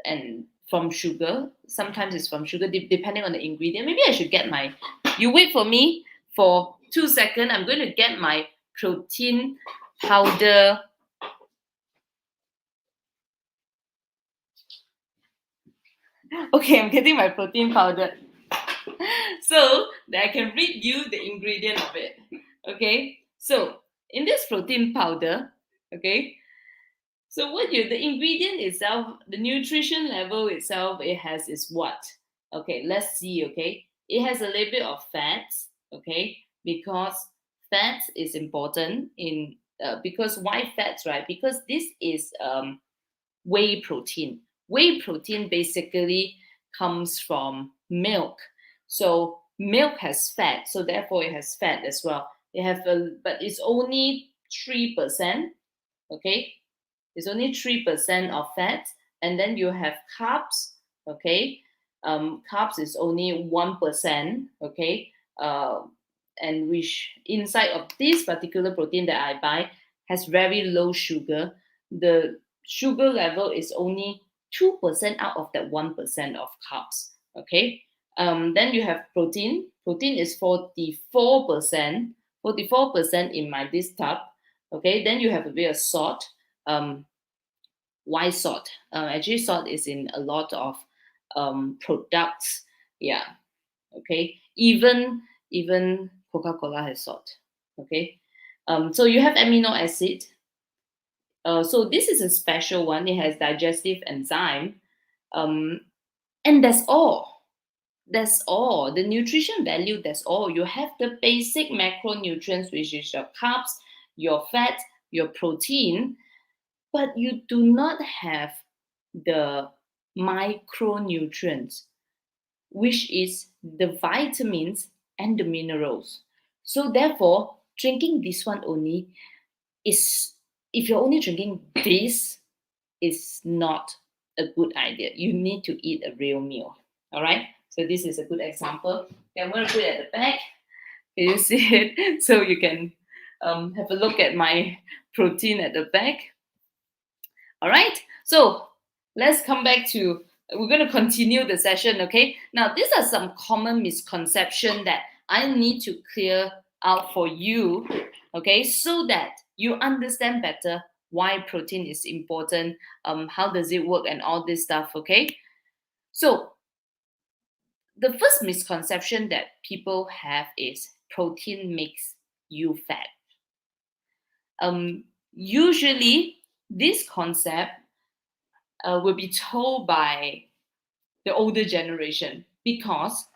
and from sugar. Sometimes it's from sugar, depending on the ingredient. Maybe I should get my. You wait for me for 2 seconds. I'm going to get my protein powder. Okay, I'm getting my protein powder so that I can read you the ingredient of it. Okay, so in this protein powder, okay, so the ingredient itself, the nutrition level itself, it has is what? Okay, let's see. Okay, it has a little bit of fats. Okay, because fats is important in because why fats, right? Because this is whey protein. Whey protein basically comes from milk. So milk has fat, so therefore it has fat as well. But it's only 3%. Okay, it's only 3% of fat, and then you have carbs. Okay, carbs is only 1%. Okay, uh, and which inside of this particular protein that I buy has very low sugar. The sugar level is only 2% out of that 1% of carbs. Okay, then you have protein. Protein is 44%. 44% in my this tub. Okay, then you have a bit of salt. Um, why salt? Actually, salt is in a lot of products. Yeah. Okay. Even Coca-Cola has salt. Okay. So you have amino acid. So this is a special one. It has digestive enzyme. Um, and that's all. That's all. The nutrition value, that's all. You have the basic macronutrients, which is your carbs, your fat, your protein, but you do not have the micronutrients, which is the vitamins and the minerals. So therefore, drinking this one only is, if you're only drinking this, is not a good idea. You need to eat a real meal. All right. So this is a good example. Okay, I'm going to put it at the back. Can you see it? So you can have a look at my protein at the back. All right, so let's come back to, we're going to continue the session, okay? Now, these are some common misconceptions that I need to clear out for you, okay, so that you understand better why protein is important, how does it work, and all this stuff, okay? So, the first misconception that people have is protein makes you fat. Usually, this concept will be told by the older generation because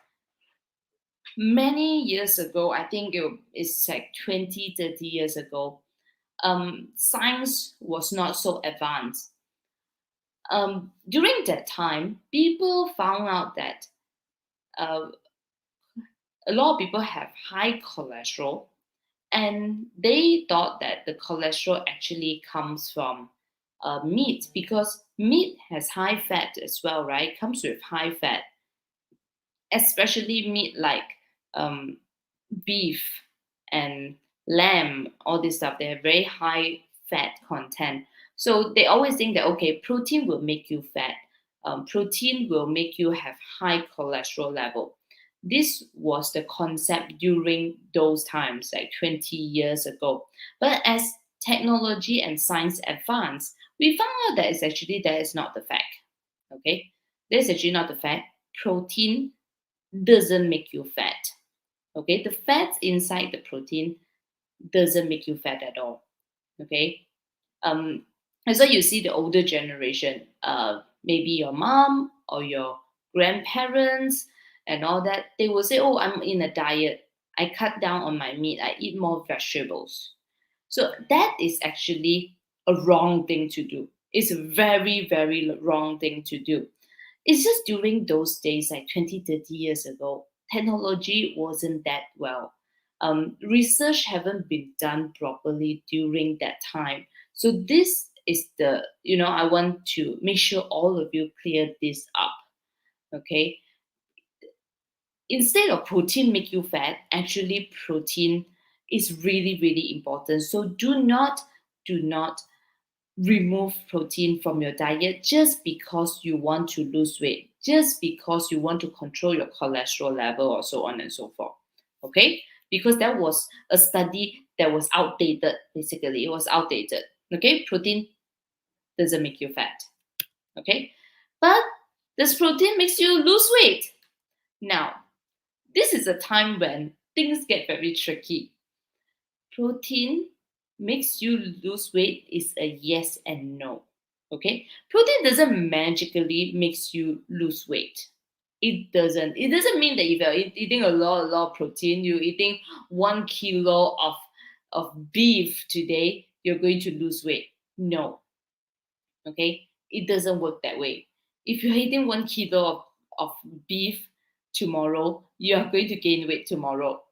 many years ago, I think it's like 20, 30 years ago, science was not so advanced. During that time, people found out that uh, a lot of people have high cholesterol, and they thought that the cholesterol actually comes from meat because meat has high fat as well, right? It comes with high fat, especially meat like um, beef and lamb, all this stuff. They have very high fat content. So they always think that, okay, protein will make you fat. Protein will make you have high cholesterol level. This was the concept during those times, like 20 years ago. But as technology and science advance, we found out that that is not the fact. Okay, that is actually not the fact. Protein doesn't make you fat. Okay, the fats inside the protein doesn't make you fat at all. Okay, um, and so you see the older generation, maybe your mom or your grandparents and all that, they will say, "Oh, I'm in a diet. I cut down on my meat. I eat more vegetables." So that is actually a wrong thing to do. It's a very, very wrong thing to do. It's just during those days, like 20, 30 years ago, technology wasn't that well. Research haven't been done properly during that time. So this is I want to make sure all of you clear this up. Okay. Instead of protein make you fat, actually protein is really, really important. So do not remove protein from your diet just because you want to lose weight, just because you want to control your cholesterol level, or so on and so forth. Okay? Because that was a study that was outdated, basically. It was outdated. Okay? Protein doesn't make you fat. Okay? But does protein makes you lose weight? Now, this is a time when things get very tricky. Protein makes you lose weight is a yes and no. Okay, protein doesn't magically makes you lose weight. It doesn't mean that if you're eating a lot of protein, you're eating 1 kilo of beef today, you're going to lose weight. No. Okay, it doesn't work that way. If you're eating 1 kilo of beef tomorrow, you are going to gain weight tomorrow.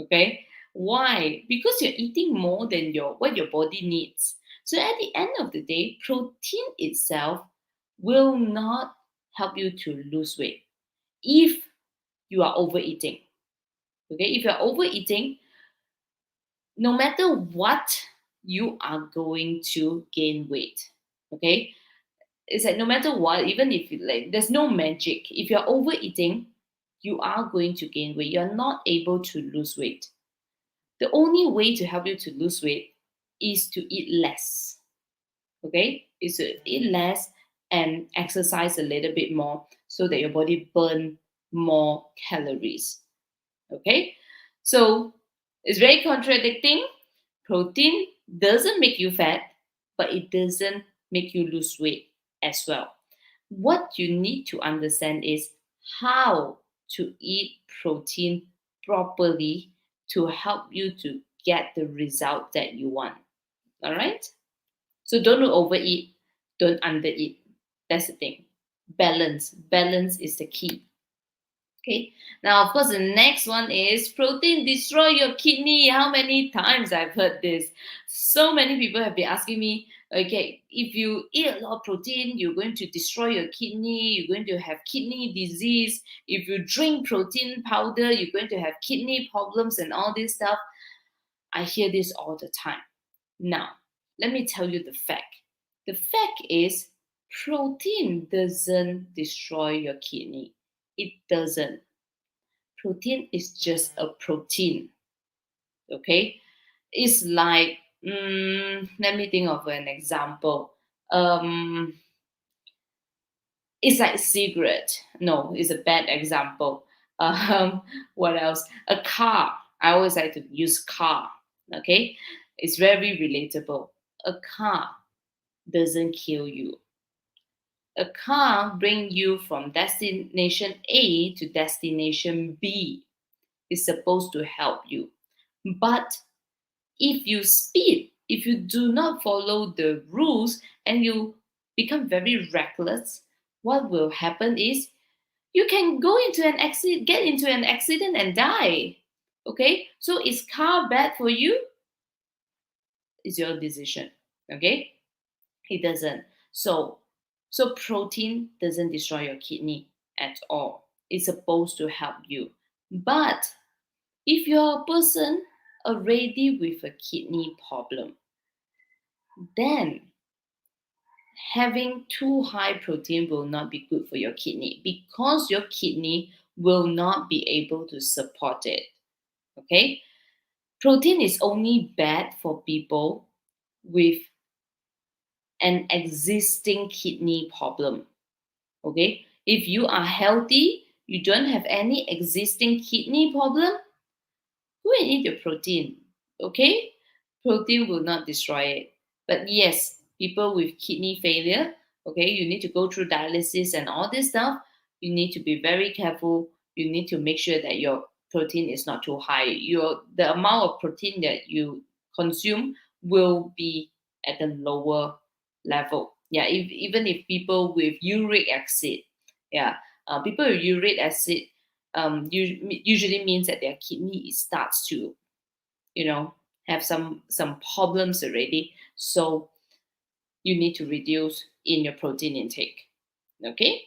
Okay, why? Because you're eating more than what your body needs. So at the end of the day, protein itself will not help you to lose weight if you are overeating. Okay, if you're overeating, no matter what, you are going to gain weight. Okay, it's like no matter what, even if there's no magic. If you're overeating, you are going to gain weight. You're not able to lose weight. The only way to help you to lose weight is to eat less. Okay? Is to eat less and exercise a little bit more so that your body burn more calories. Okay? So it's very contradicting. Protein doesn't make you fat, but it doesn't make you lose weight as well. What you need to understand is how to eat protein properly to help you to get the result that you want. All right? So don't overeat, don't undereat. That's the thing. Balance. Balance is the key. Okay. Now, of course, the next one is protein destroy your kidney. How many times I've heard this? So many people have been asking me, okay, if you eat a lot of protein, you're going to destroy your kidney. You're going to have kidney disease. If you drink protein powder, you're going to have kidney problems and all this stuff. I hear this all the time. Now, let me tell you the fact. The fact is, protein doesn't destroy your kidney. It doesn't. Protein is just a protein. Okay? It's like, let me think of an example. It's like cigarette. No, it's a bad example. What else? A car. I always like to use car. Okay? It's very relatable. A car doesn't kill you. A car bring you from destination A to destination B. It's supposed to help you. But if you speed, if you do not follow the rules and you become very reckless, what will happen is you can go into an accident, get into an accident and die. Okay? So is car bad for you? It's your decision. Okay? It doesn't. So protein doesn't destroy your kidney at all. It's supposed to help you. But if you're a person already with a kidney problem, then having too high protein will not be good for your kidney because your kidney will not be able to support it. Okay? Protein is only bad for people with an existing kidney problem. Okay? If you are healthy, you don't have any existing kidney problem, go and eat your protein. Okay? Protein will not destroy it. But yes, people with kidney failure, okay, you need to go through dialysis and all this stuff. You need to be very careful. You need to make sure that your protein is not too high. The amount of protein that you consume will be at the lower level. Yeah, even if people with uric acid, yeah, people with uric acid usually means that their kidney starts to, have some problems already. So you need to reduce in your protein intake. Okay.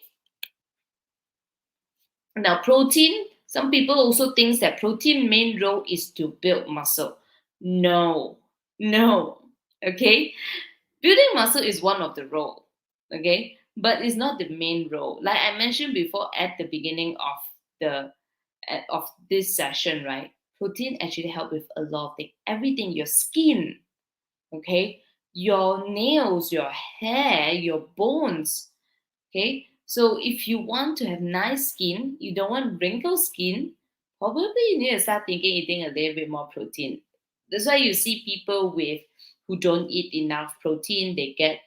Now, protein, some people also think that protein main role is to build muscle. No, no. Okay. Building muscle is one of the role. Okay. But it's not the main role. Like I mentioned before at the beginning of this session, right? Protein actually help with a lot of things. Everything, your skin, okay, your nails, your hair, your bones. Okay, so if you want to have nice skin, you don't want wrinkled skin, probably you need to start eating a little bit more protein. That's why you see people who don't eat enough protein, they get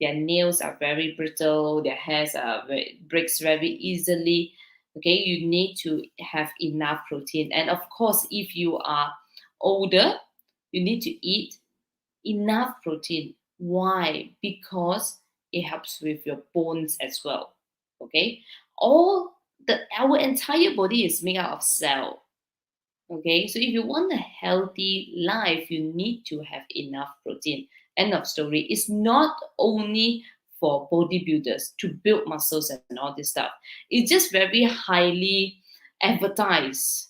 their nails are very brittle, their hairs breaks very easily. Okay, you need to have enough protein, and of course, if you are older, you need to eat enough protein. Why? Because it helps with your bones as well. Okay, our entire body is made out of cell. Okay, so if you want a healthy life, you need to have enough protein. End of story. It's not only for bodybuilders to build muscles and all this stuff. It's just very highly advertised.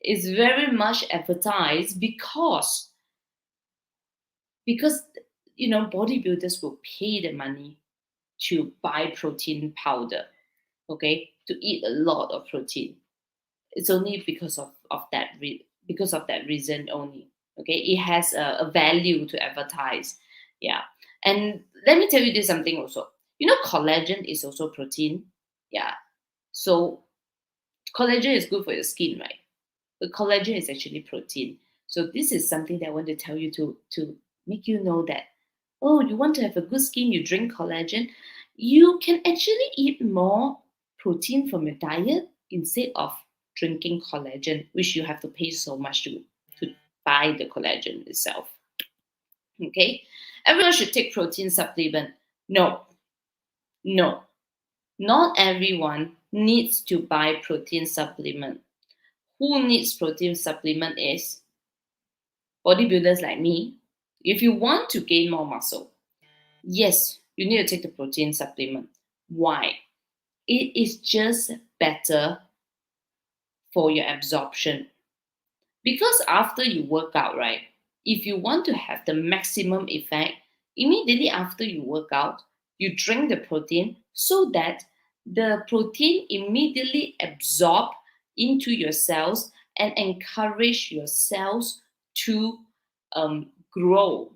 It's very much advertised because bodybuilders will pay the money to buy protein powder, okay, to eat a lot of protein. It's only because of that reason only. Okay, it has a value to advertise. Yeah. And let me tell you this something also. Collagen is also protein. Yeah. So collagen is good for your skin, right? But collagen is actually protein. So this is something that I want to tell you to make you know that, oh, you want to have a good skin, you drink collagen, you can actually eat more protein from your diet instead of drinking collagen, which you have to pay so much to buy the collagen itself. Okay? Everyone should take protein supplement. No, no. Not everyone needs to buy protein supplement. Who needs protein supplement is bodybuilders like me. If you want to gain more muscle, yes, you need to take the protein supplement. Why? It is just better for your absorption. Because after you work out, right? If you want to have the maximum effect, immediately after you work out, you drink the protein so that the protein immediately absorb into your cells and encourage your cells to grow,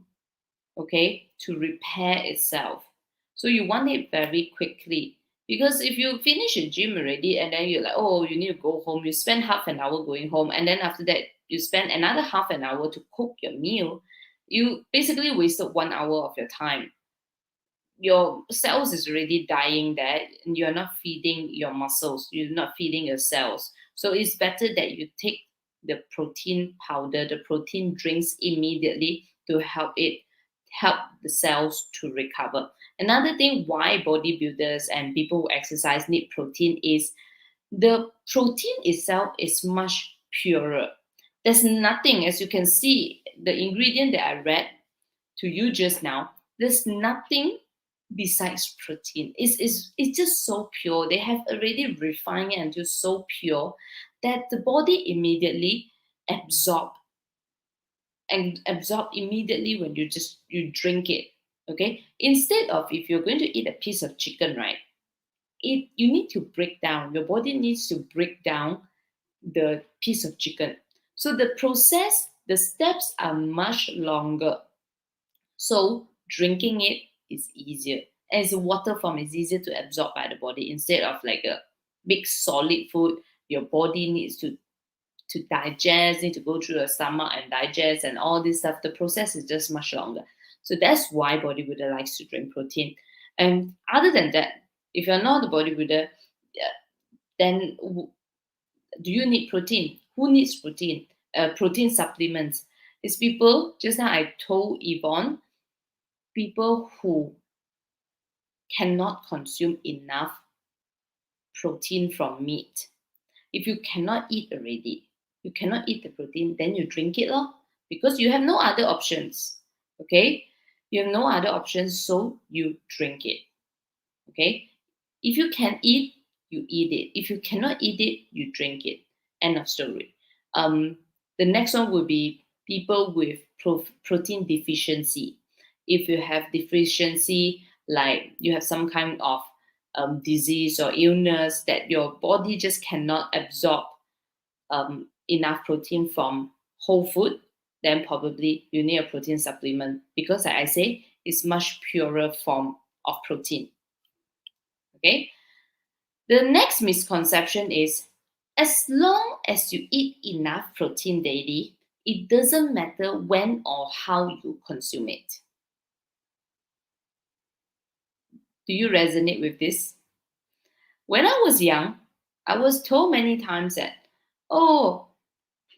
okay, to repair itself. So you want it very quickly. Because if you finish your gym already and then you're like, oh, you need to go home, you spend half an hour going home, and then after that, you spend another half an hour to cook your meal, you basically wasted 1 hour of your time. Your cells is already dying there, and you're not feeding your muscles, you're not feeding your cells. So it's better that you take the protein powder, the protein drinks immediately to help the cells to recover. Another thing why bodybuilders and people who exercise need protein is the protein itself is much purer. There's nothing, as you can see, the ingredient that I read to you just now, there's nothing besides protein. It's just so pure. They have already refined it until so pure that the body immediately absorb absorb immediately when you drink it. Okay, instead of, if you're going to eat a piece of chicken, right, you need to break down, your body needs to break down the piece of chicken. So the steps are much longer. So drinking it is easier. As a water form, it's easier to absorb by the body instead of like a big solid food. Your body needs to digest, need to go through your stomach and digest and all this stuff. The process is just much longer. So that's why bodybuilder likes to drink protein. And other than that, if you're not a bodybuilder, then do you need protein? Who needs protein? Protein supplements. It's people, just now I told Yvonne, people who cannot consume enough protein from meat. If you cannot eat already, you cannot eat the protein, then you drink it lor, because you have no other options. Okay? You have no other options, so you drink it. Okay? If you can eat, you eat it. If you cannot eat it, you drink it. End of story. The next one would be people with protein deficiency. If you have deficiency, like you have some kind of disease or illness that your body just cannot absorb enough protein from whole food, then probably you need a protein supplement, because like I say, it's much purer form of protein. Okay. The next misconception is, as long as you eat enough protein daily, it doesn't matter when or how you consume it. Do you resonate with this? When I was young, I was told many times that, oh,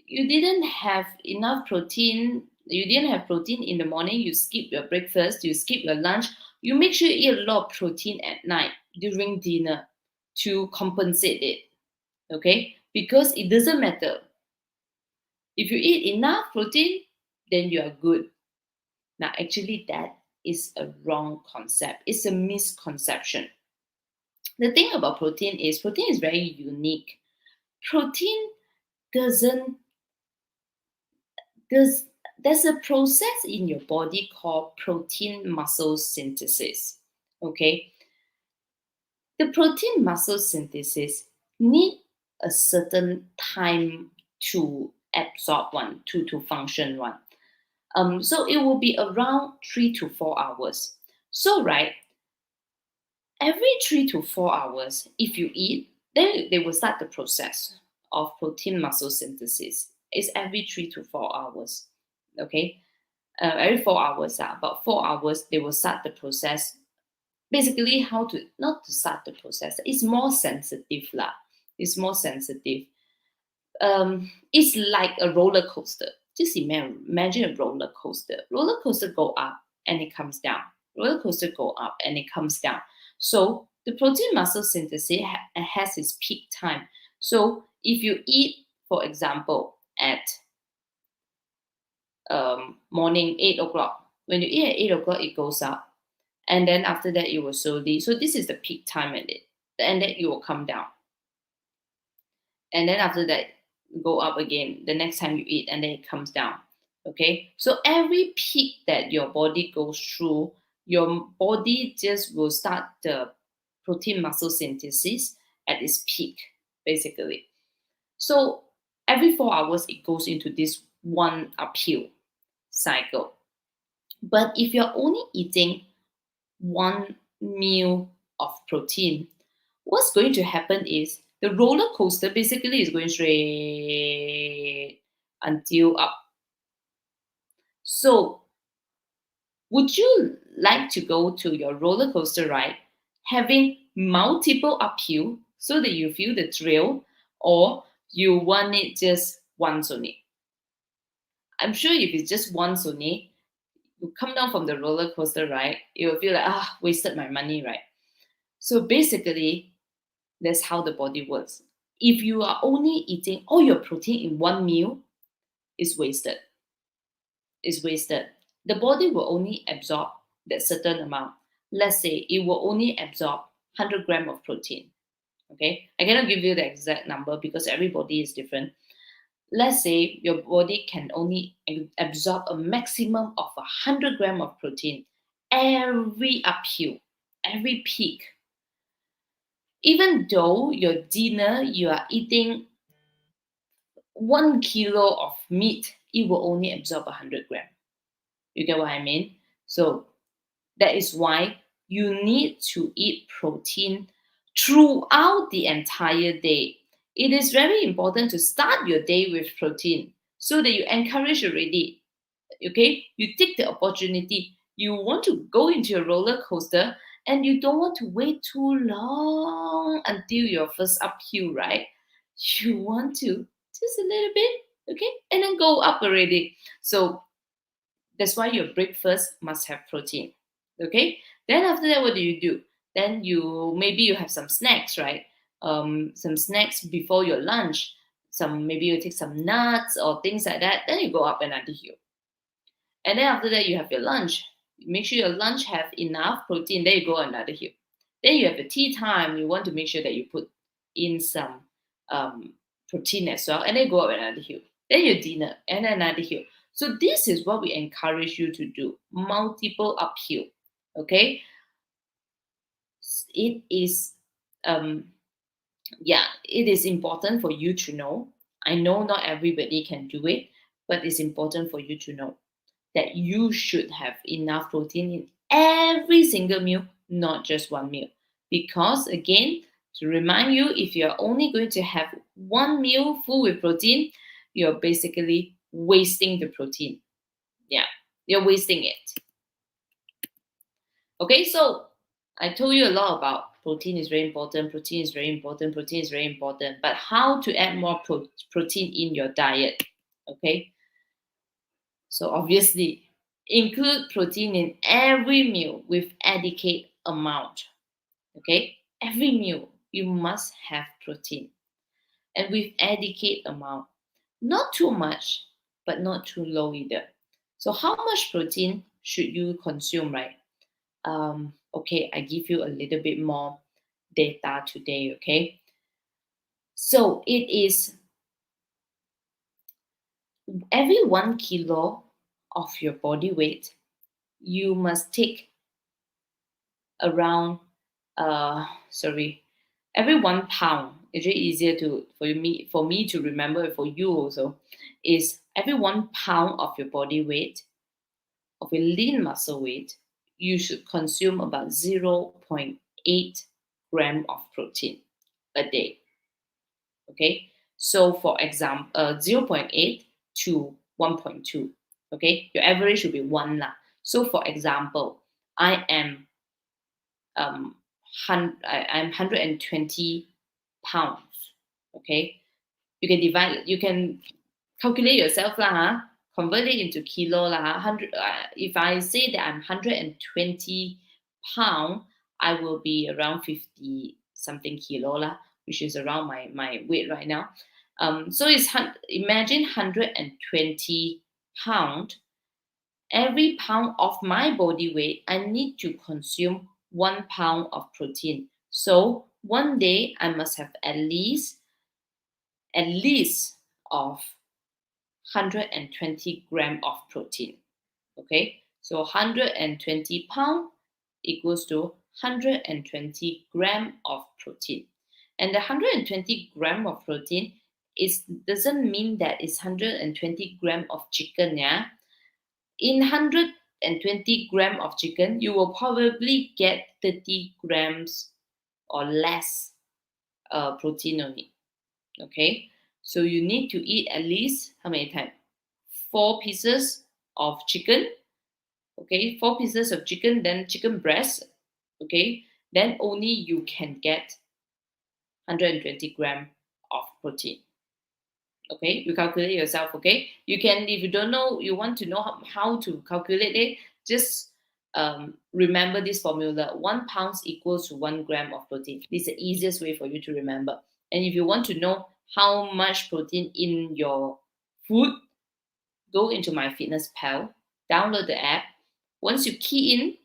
you didn't have enough protein, you didn't have protein in the morning, you skip your breakfast, you skip your lunch, you make sure you eat a lot of protein at night during dinner to compensate it. Okay? Because it doesn't matter. If you eat enough protein, then you are good. Now, actually, that is a wrong concept. It's a misconception. The thing about protein is very unique. Protein doesn't there's a process in your body called protein muscle synthesis. Okay, the protein muscle synthesis need a certain time to absorb one, to function one. So it will be around 3 to 4 hours. So right, every 3 to 4 hours, if you eat, then they will start the process of protein muscle synthesis. It's every 3 to 4 hours. Okay, every 4 hours, about 4 hours, they will start the process. Basically, how to not to start the process. It's more sensitive lah. It's more sensitive. It's like a roller coaster. Just imagine a roller coaster. Roller coaster go up and it comes down. Roller coaster go up and it comes down. So the protein muscle synthesis has its peak time. So if you eat, for example, at morning 8 o'clock, when you eat at 8 o'clock, it goes up, and then after that, it will slowly. So this is the peak time at it, and then it will come down, and then after that, go up again the next time you eat, and then it comes down. Okay, so every peak that your body goes through, your body just will start the protein muscle synthesis at its peak, basically. So every 4 hours it goes into this one uphill cycle. But if you're only eating one meal of protein, what's going to happen is the roller coaster basically is going straight until up. So, would you like to go to your roller coaster ride having multiple uphill so that you feel the thrill, or you want it just once only? I'm sure if it's just once only, you come down from the roller coaster ride, you will feel like, wasted my money, right? So basically, that's how the body works. If you are only eating all your protein in one meal, it's wasted. It's wasted. The body will only absorb that certain amount. Let's say it will only absorb 100 grams of protein. Okay, I cannot give you the exact number because everybody is different. Let's say your body can only absorb a maximum of 100 grams of protein every uphill, every peak. Even though your dinner, you are eating 1 kilo of meat, it will only absorb 100 grams. You get what I mean? So that is why you need to eat protein throughout the entire day. It is very important to start your day with protein so that you encourage already. Okay? You take the opportunity. You want to go into a roller coaster and you don't want to wait too long until your first uphill, right? You want to just a little bit, Okay, and then go up already. So that's why your breakfast must have protein. Okay, then after that, what do? Then maybe you have some snacks, right? Some snacks before your lunch. Maybe you take some nuts or things like that. Then you go up another hill. And then after that, you have your lunch. Make sure your lunch have enough protein. Then you go another hill. Then you have the tea time. You want to make sure that you put in some protein as well. And then go up another hill. Then your dinner and another hill. So this is what we encourage you to do. Multiple uphill. Okay. It is it is important for you to know. I know not everybody can do it, but it's important for you to know that you should have enough protein in every single meal, not just one meal. Because again, to remind you, if you're only going to have one meal full with protein, you're basically wasting the protein. Yeah, you're wasting it. Okay, so I told you a lot about protein is very important, protein is very important, protein is very important, but how to add more protein in your diet? Okay, so obviously, include protein in every meal with adequate amount. Okay, every meal you must have protein and with adequate amount. Not too much, but not too low either. So how much protein should you consume, right? Okay, I give you a little bit more data today, okay? So it is every 1 kilo of your body weight, you must take around every 1 pound. It's really easier for me to remember, for you also, is every 1 pound of your body weight, of your lean muscle weight, you should consume about 0.8 gram of protein a day. Okay, so for example, 0.8 to 1.2. Okay, your average should be 1 lah. So for example, I am I'm 120 pounds. Okay, you can calculate yourself lah, huh? Convert it into kilo lah. 100. If I say that I'm 120 pound, I will be around 50 something kilo lah, which is around my weight right now. So imagine 120 pound. Every pound of my body weight, I need to consume 1 pound of protein. So one day I must have at least of 120 gram of protein. Okay, so 120 pound equals to 120 gram of protein. And the 120 gram of protein doesn't mean that it's 120 gram of chicken, yeah. In 120 gram of chicken, you will probably get 30 grams or less protein on it. Okay, so you need to eat at least how many times? 4 pieces of chicken. Okay, 4 pieces of chicken, then chicken breast. Okay, then only you can get 120 gram of protein. Okay, you calculate yourself. Okay, you can, if you don't know, you want to know how to calculate it, just remember this formula: 1 pound equals to 1 gram of protein. This is the easiest way for you to remember. And if you want to know how much protein in your food, go into My Fitness Pal, download the app. Once you key in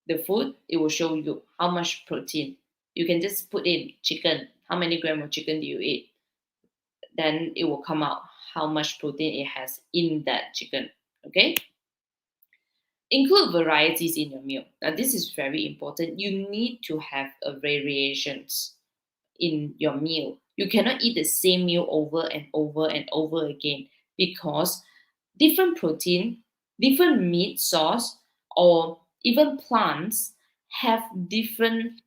the food, it will show you how much protein. You can just put in chicken. How many grams of chicken do you eat? Then it will come out how much protein it has in that chicken. Okay? Include varieties in your meal. Now this is very important. You need to have variations in your meal. You cannot eat the same meal over and over and over again, because different protein, different meat source, or even plants have different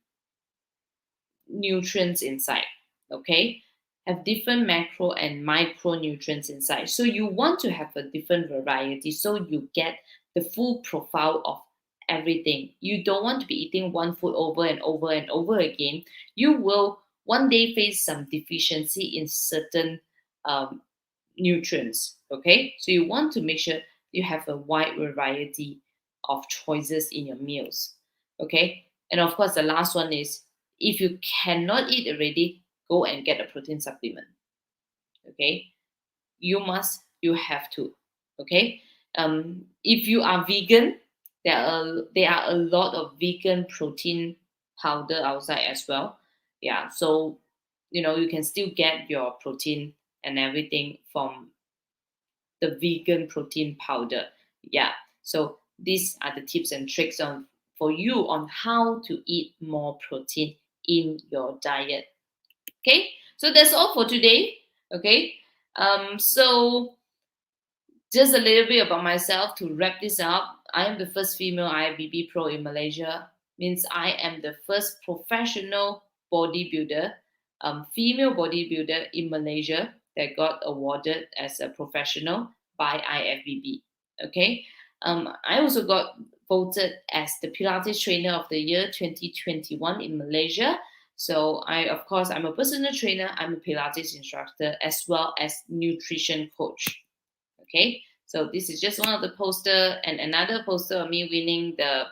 nutrients inside. Okay, have different macro and micronutrients inside. So you want to have a different variety so you get the full profile of everything. You don't want to be eating one food over and over and over again. You will one day face some deficiency in certain nutrients. Okay, so you want to make sure you have a wide variety of choices in your meals. Okay, and of course, the last one is if you cannot eat already, go and get a protein supplement. Okay, you have to. Okay, if you are vegan, there are a lot of vegan protein powder outside as well. Yeah, so you can still get your protein and everything from the vegan protein powder. Yeah, so these are the tips and tricks on for you on how to eat more protein in your diet. Okay, so that's all for today. Okay, so just a little bit about myself to wrap this up. I am the first female IFBB pro in Malaysia. Means I am the first professional bodybuilder, female bodybuilder in Malaysia that got awarded as a professional by IFBB. Okay. I also got voted as the Pilates Trainer of the Year 2021 in Malaysia. So of course, I'm a personal trainer. I'm a Pilates instructor as well as nutrition coach. Okay, so this is just one of the poster and another poster of me winning the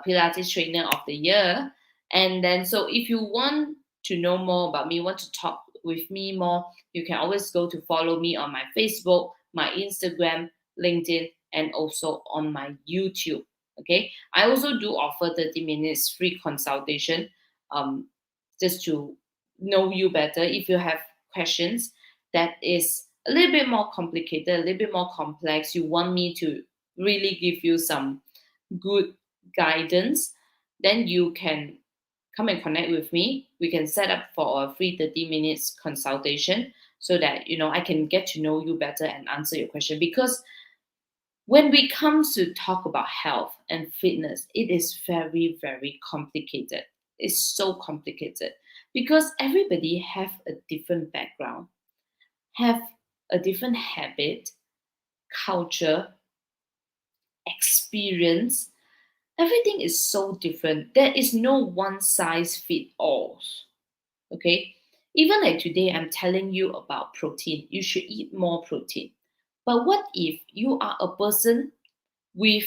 Pilates Trainer of the Year. And then, so if you want to know more about me, want to talk with me more, you can always go to follow me on my Facebook, my Instagram, LinkedIn, and also on my YouTube. Okay, I also do offer 30 minutes free consultation, just to know you better. If you have questions that is a little bit more complicated, a little bit more complex, you want me to really give you some good guidance, then you can come and connect with me. We can set up for a free 30 minutes consultation so that I can get to know you better and answer your question. Because when we come to talk about health and fitness, it is very, very complicated. It's so complicated because everybody have a different background, have a different habit, culture, experience. Everything is so different. There is no one size fit all. Okay? Even like today, I'm telling you about protein. You should eat more protein. But what if you are a person with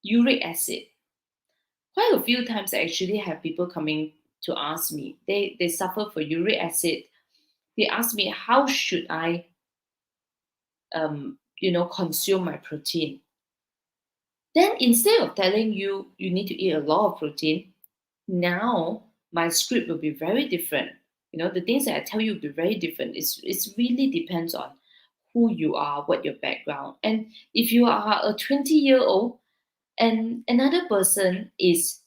uric acid? Quite a few times I actually have people coming to ask me. They suffer for uric acid. They ask me how should I consume my protein. Then instead of telling you you need to eat a lot of protein, now my script will be very different. The things that I tell you will be very different. It's really depends on who you are, what your background. And if you are a 20-year-old and another person is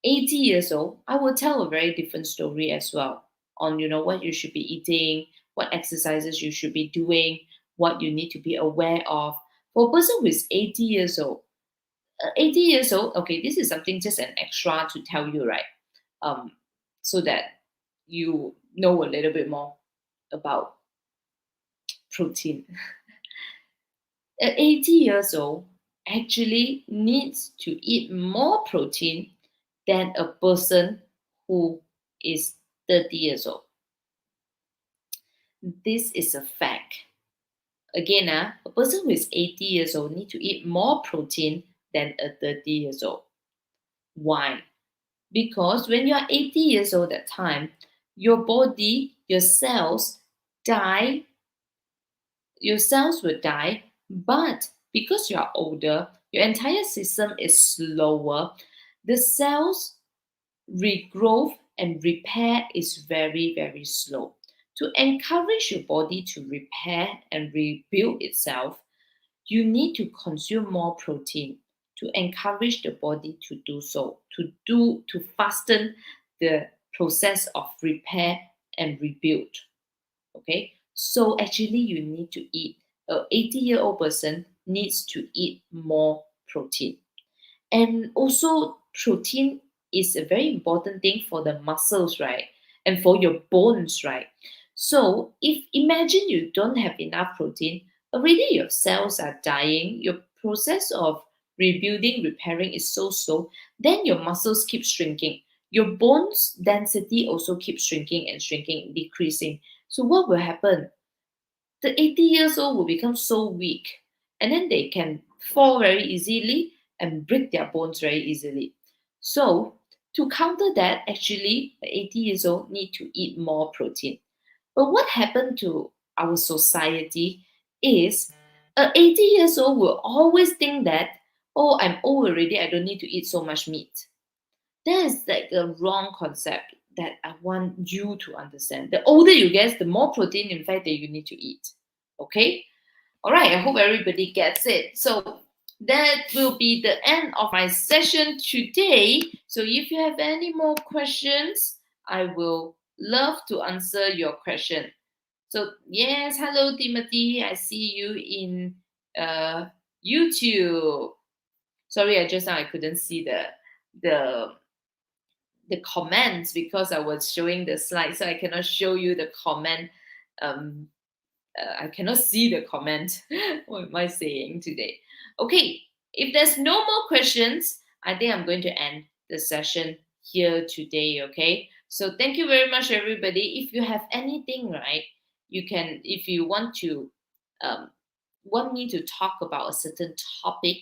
80 years old, I will tell a very different story as well on what you should be eating, what exercises you should be doing, what you need to be aware of. For a person who is 80 years old, 80 years old, okay, this is something just an extra to tell you, right? So that you know a little bit more about protein. At 80 years old, actually needs to eat more protein than a person who is 30 years old. This is a fact. Again, a person who is 80 years old need to eat more protein than a 30 years old. Why? Because when you are 80 years old at time, your body, your cells die, your cells will die, but because you are older, your entire system is slower, the cells regrowth and repair is very, very slow. To encourage your body to repair and rebuild itself, you need to consume more protein to encourage the body to do so, to fasten the process of repair and rebuild. Okay, so actually you need to eat. A 80-year-old person needs to eat more protein. And also, protein is a very important thing for the muscles, right? And for your bones, right? So, if imagine you don't have enough protein, already your cells are dying, your process of rebuilding, repairing is so slow, then your muscles keep shrinking. Your bones density also keeps shrinking and shrinking, decreasing. So, what will happen? the 80 years old will become so weak, and then they can fall very easily and break their bones very easily. So to counter that, actually, the 80 years old need to eat more protein. But what happened to our society is a 80 years old will always think that, oh, I'm old already, I don't need to eat so much meat. That is like a wrong concept that I want you to understand. The older you get, the more protein, in fact, that you need to eat. Okay? All right, I hope everybody gets it. So that will be the end of my session today. So if you have any more questions, I will love to answer your question. So yes, hello Timothy, I see you in YouTube. Sorry, I just now I couldn't see the the comments because I was showing the slide, so I cannot show you the comment. Um, I cannot see the comment. What am I saying today? Okay, if there's no more questions, I think I'm going to end the session here today. Okay, so thank you very much, everybody. If you have anything, right, you can, if you um, want me to talk about a certain topic,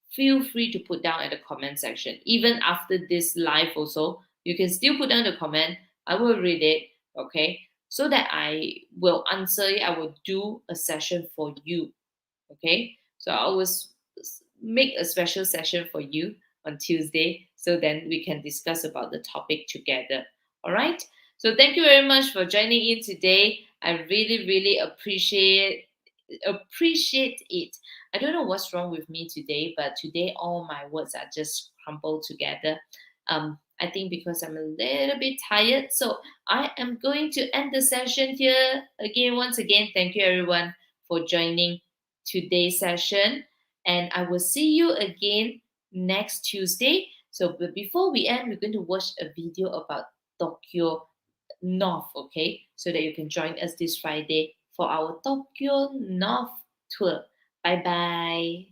feel free to put down at the comment section. Even after this live, also, you can still put down the comment. I will read it. Okay, so that I will answer it. I will do a session for you. Okay, so I will make a special session for you on Tuesday, so then we can discuss about the topic together. All right, so thank you very much for joining in today. I really appreciate it. I don't know what's wrong with me today, but today all my words are just crumpled together. I think because I'm a little bit tired. So I am going to end the session here. Again, once again, thank you everyone for joining today's session. And I will see you again next Tuesday. So but before we end, we're going to watch a video about Tokyo North, okay? So that you can join us this Friday for our Tokyo North tour. Bye bye.